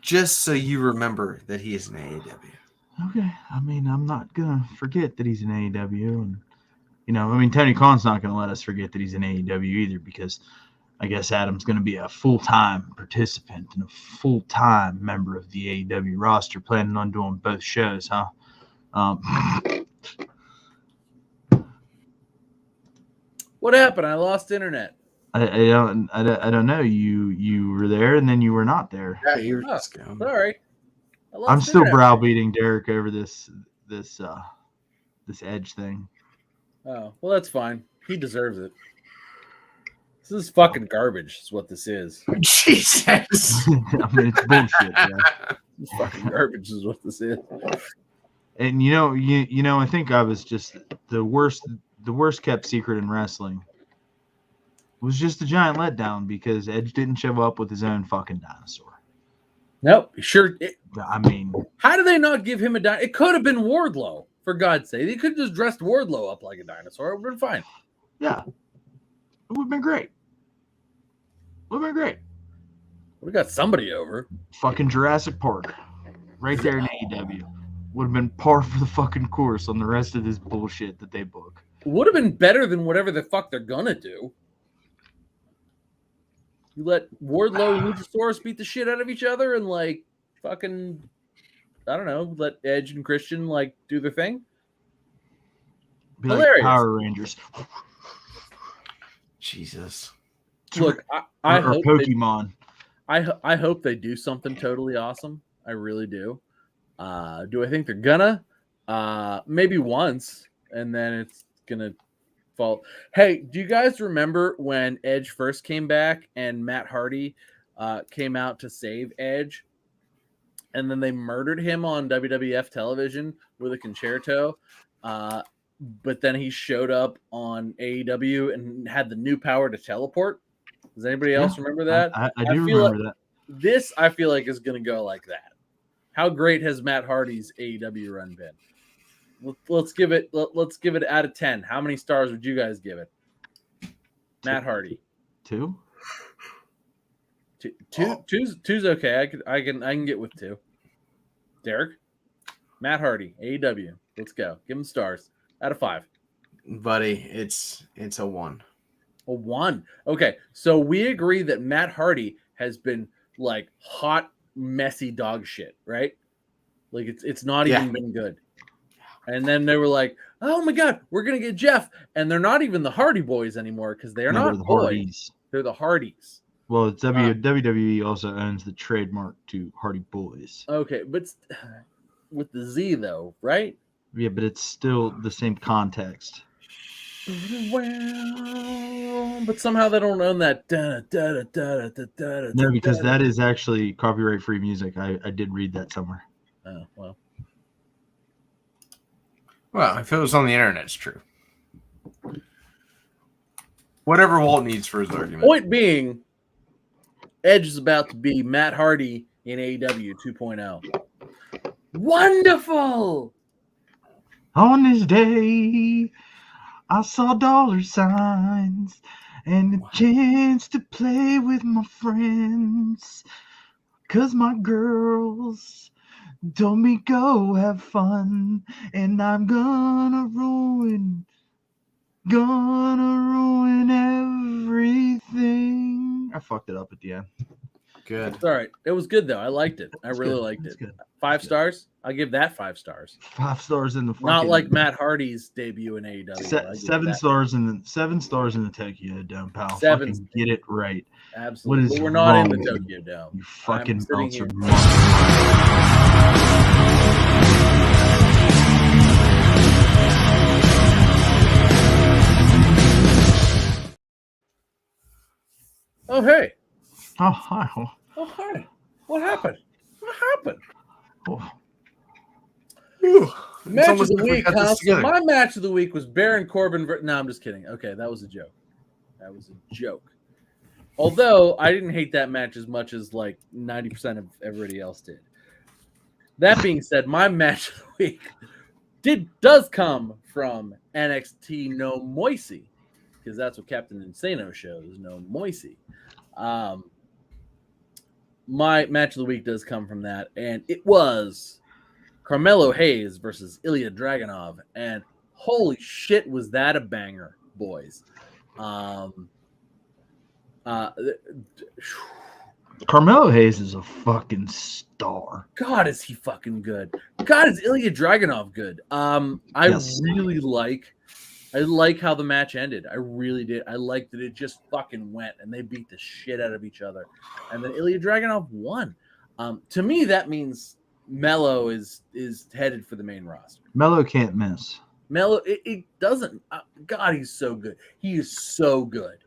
Just so you remember that he is an AEW. Okay, I mean, I'm not gonna forget that he's an AEW, and Tony Khan's not gonna let us forget that he's an AEW either, because I guess Adam's gonna be a full-time participant and a full-time member of the AEW roster, planning on doing both shows, huh? What happened? I lost internet. I don't know. You were there and then you were not there. Yeah, you were just going. Sorry. I'm still browbeating Derek over this Edge thing. Oh, well, that's fine. He deserves it. This is fucking garbage, is what this is. Jesus. I mean, it's bullshit. Yeah. This fucking garbage is what this is. And I think I was just the worst kept secret in wrestling was just a giant letdown because Edge didn't show up with his own fucking dinosaur. Nope, sure. I mean, how do they not give him a dinosaur? It could have been Wardlow, for God's sake. They could have just dressed Wardlow up like a dinosaur. It would have been fine. Yeah. It would have been great. We got somebody over. Fucking Jurassic Park. Right there in AEW. Would have been par for the fucking course on the rest of this bullshit that they book. Would have been better than whatever the fuck they're gonna do. You let Wardlow and Luchasaurus beat the shit out of each other and fucking, I don't know, let Edge and Christian do their thing. Be hilarious. Like Power Rangers. Jesus. Look, I hope Pokemon. I hope they do something totally awesome. I really do. Do I think they're gonna? Maybe once, and then it's gonna fall. Hey, do you guys remember when Edge first came back and Matt Hardy came out to save Edge, and then they murdered him on WWF television with a concerto? But then he showed up on AEW and had the new power to teleport. Does anybody else remember that? I do remember that. This I feel like is going to go like that. How great has Matt Hardy's AEW run been? Let's give it out of 10. How many stars would you guys give it? Matt Hardy. 2. Two's okay. I can get with 2. Derek, Matt Hardy, AEW. Let's go. Give him stars out of 5. Buddy, it's a 1. A 1. Okay, so we agree that Matt Hardy has been hot, messy dog shit, right? It's not even been good. And then they were like, "Oh my god, we're gonna get Jeff," and they're not even the Hardy Boys anymore because they are not the boys. Hardys. They're the Hardys. Well, it's WWE also owns the trademark to Hardy Boys. Okay, but with the Z though, right? Yeah, but it's still the same context. Well, but somehow they don't own that. No, because that is actually copyright-free music. I did read that somewhere. Oh, well. Well, if it was on the internet, it's true. Whatever Walt needs for his argument. Point being, Edge is about to be Matt Hardy in AEW 2.0. Wonderful! On this day, I saw dollar signs and a chance to play with my friends. 'Cause my girls told me go have fun, and I'm gonna ruin everything. I fucked it up at the end. Good. It's all right. It was good though. I liked it. I really liked it. Good. 5 stars. I'll give that 5 stars. 5 stars in the fucking, not like Matt Hardy's debut in AEW. 7 stars in the Tokyo Dome, pal. 7. Fucking get it right. Absolutely. What is but we're not in wrong the with Tokyo Dome. You fucking bouncer. Oh hey. Oh hi. Oh hi. What happened? What happened? Oh. Match of almost the like we week, got this huh? So together. my match of the week was Baron Corbin. No, I'm just kidding. Okay, that was a joke. That was a joke. Although I didn't hate that match as much as like 90% of everybody else did. That being said, my match of the week does come from NXT No Moisey, because that's what Captain Insano shows, No Moisey. My match of the week does come from that, and it was Carmelo Hayes versus Ilya Dragunov, and holy shit, was that a banger, boys! Carmelo Hayes is a fucking star. God, is he fucking good? God, is Ilya Dragunov good? I Yes. really like how the match ended. I really did. I liked that it just fucking went and they beat the shit out of each other, and then Ilya Dragunov won. To me, that means Melo is headed for the main roster. Melo can't miss. Melo, it doesn't. God, he's so good. He is so good.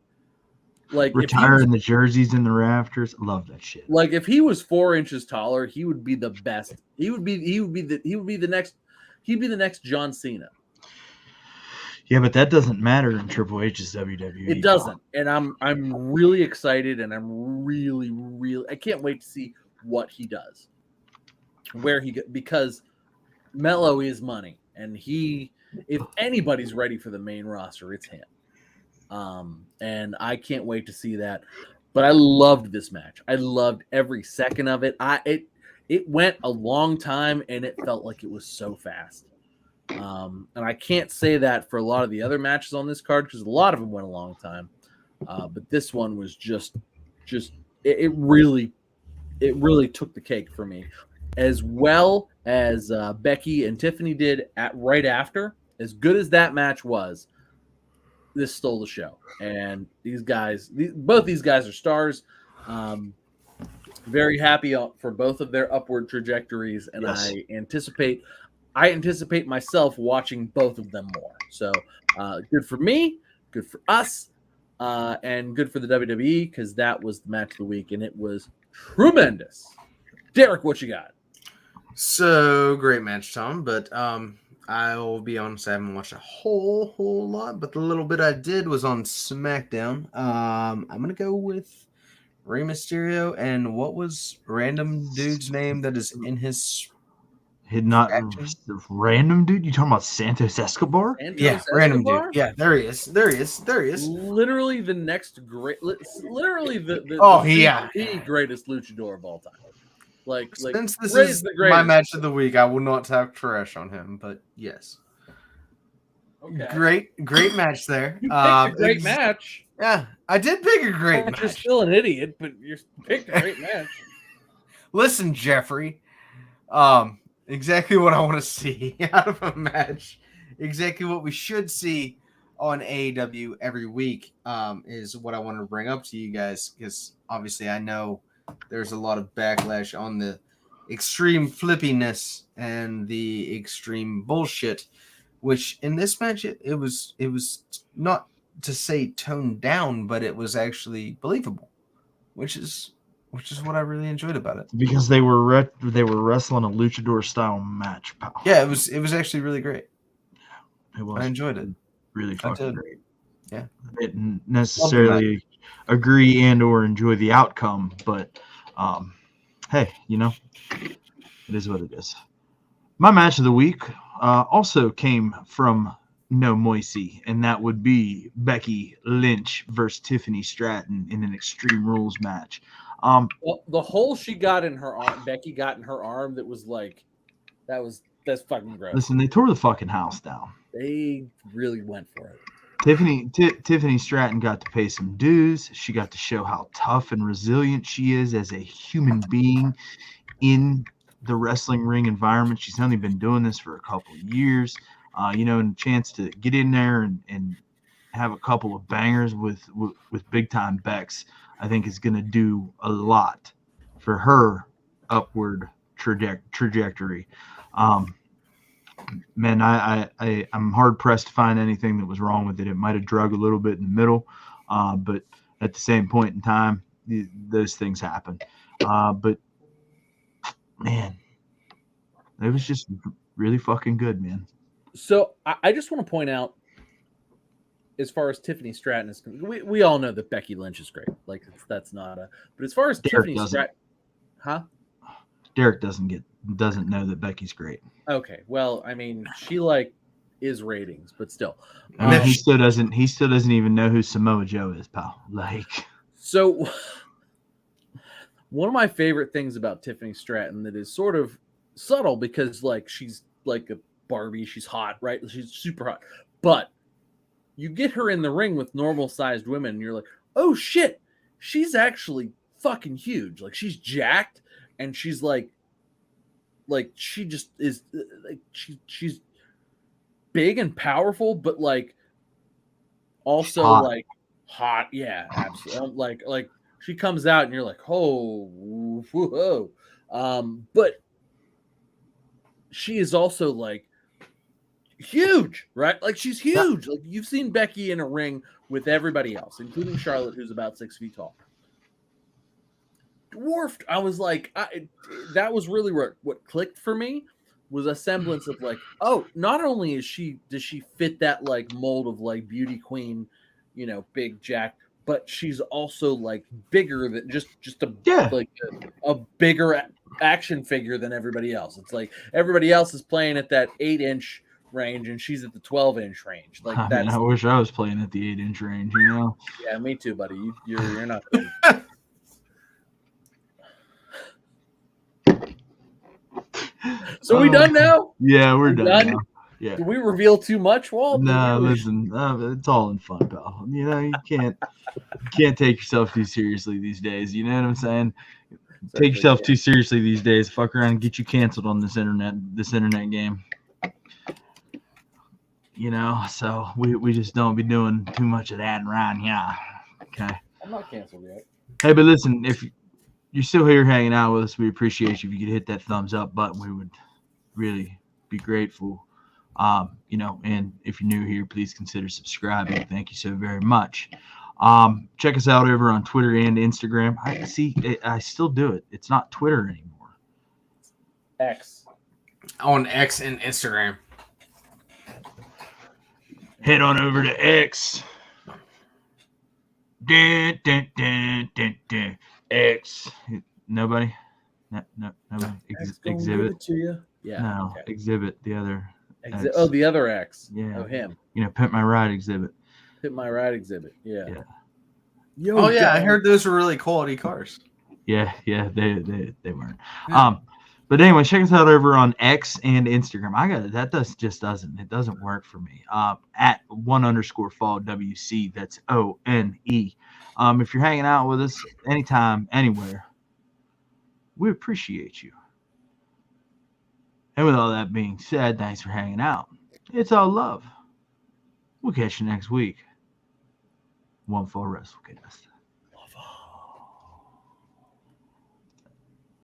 Like Retiring the jerseys in the rafters. Love that shit. Like if he was 4 inches taller, he would be the best. He'd be the next John Cena. Yeah, but that doesn't matter in Triple H's WWE. It doesn't, and I'm really excited, and I'm really I can't wait to see what he does, because Melo is money, and if anybody's ready for the main roster, it's him. And I can't wait to see that. But I loved this match. I loved every second of it. It went a long time, and it felt like it was so fast. And I can't say that for a lot of the other matches on this card, because a lot of them went a long time. But this one was just it really took the cake for me, as well as Becky and Tiffany did right after. As good as that match was, this stole the show. And both these guys are stars. Very happy for both of their upward trajectories, and yes. I anticipate myself watching both of them more. So good for me, good for us, and good for the WWE, because that was the match of the week, and it was tremendous. Derek, what you got? So great match, Tom, but I'll be honest, I haven't watched a whole lot, but the little bit I did was on SmackDown. I'm gonna go with Rey Mysterio, and what was random dude's name that is in his not random dude? You talking about Santos Escobar? Random dude. Yeah, there he is. Literally the next great, literally the greatest luchador of all time. Like since this is my match of the week, I will not talk trash on him, but yes. Okay. Great match there. You picked a great match. Yeah, I did pick a great match. You're still an idiot, but you picked a great match. Listen, Jeffrey, exactly what I want to see out of a match, exactly what we should see on AEW every week, is what I want to bring up to you guys, because obviously I know there's a lot of backlash on the extreme flippiness and the extreme bullshit, which in this match it was not to say toned down, but it was actually believable, which is what I really enjoyed about it, because they were wrestling a luchador style match, pal. Yeah, it was actually really great. It was. I enjoyed it. Really fucking great. Yeah. I didn't necessarily agree and or enjoy the outcome, but hey, it is what it is. My match of the week also came from No Moisey, and that would be Becky Lynch versus Tiffany Stratton in an Extreme Rules match. Well, the hole she got in her arm, Becky got in her arm, that's fucking gross. Listen, they tore the fucking house down. They really went for it. Tiffany Stratton got to pay some dues. She got to show how tough and resilient she is as a human being in the wrestling ring environment. She's only been doing this for a couple of years, and a chance to get in there and have a couple of bangers with big time Becks, I think is going to do a lot for her upward trajectory. Man, I'm hard pressed to find anything that was wrong with it. It might have drug a little bit in the middle, but at the same point in time, those things happen. But man, it was just really fucking good, man. So I just want to point out, as far as Tiffany Stratton is, we all know that Becky Lynch is great. Like that's not a. But as far as Derek Tiffany doesn't. Stratton, huh? Derek doesn't know that Becky's great. Okay, well, I mean, she like is ratings, but still. I mean, he still doesn't even know who Samoa Joe is, pal. Like, so one of my favorite things about Tiffany Stratton that is sort of subtle because like she's like a Barbie, she's hot, right? She's super hot, but you get her in the ring with normal sized women, and you're like, oh shit, she's actually fucking huge. Like she's jacked, and she's like she just is like she's big and powerful, but like also hot. like hot. Yeah, absolutely. Like she comes out, and you're like, oh, whoa. But she is also like huge, right? Like she's huge. Like you've seen Becky in a ring with everybody else, including Charlotte, who's about 6 feet tall. Dwarfed. I was like, that was really what clicked for me was a semblance of like, oh, not only does she fit that like mold of like beauty queen, you know, big jack, but she's also like bigger than just a bigger action figure than everybody else. It's like everybody else is playing at that 8-inch range and she's at the 12-inch range. Like I wish I was playing at the 8-inch range, you know. Yeah, me too, buddy. You're not. So we done now? Yeah, we're done now. Yeah. Did we reveal too much, Walt? No, listen, it's all in fun, pal. You know, you can't take yourself too seriously these days. You know what I'm saying? Take yourself too seriously these days. Fuck around and get you canceled on this internet game. You know, so we just don't be doing too much of that around here. Okay. I'm not canceled yet. Hey, but listen, if you're still here hanging out with us, we appreciate you. If you could hit that thumbs up button, we would really be grateful. You know, and if you're new here, please consider subscribing. Thank you so very much. Check us out over on Twitter and Instagram. I still do it. It's not Twitter anymore. X. On X and Instagram. Head on over to X. Dun, dun, dun, dun, dun. X. Nobody? No, nobody. Exhibit. To you? Yeah. No, okay. Exhibit. The other. The other X. Yeah. Oh, him. You know, Pimp My Ride exhibit. Pimp My Ride exhibit. Yeah. Yo, oh yeah, I heard those were really quality cars. Yeah, they weren't. Yeah. But anyway, check us out over on X and Instagram. It doesn't work for me. At @1_fall WC. That's ONE. If you're hanging out with us anytime, anywhere, we appreciate you. And with all that being said, thanks for hanging out. It's all love. We'll catch you next week. One Fall WrestleCast.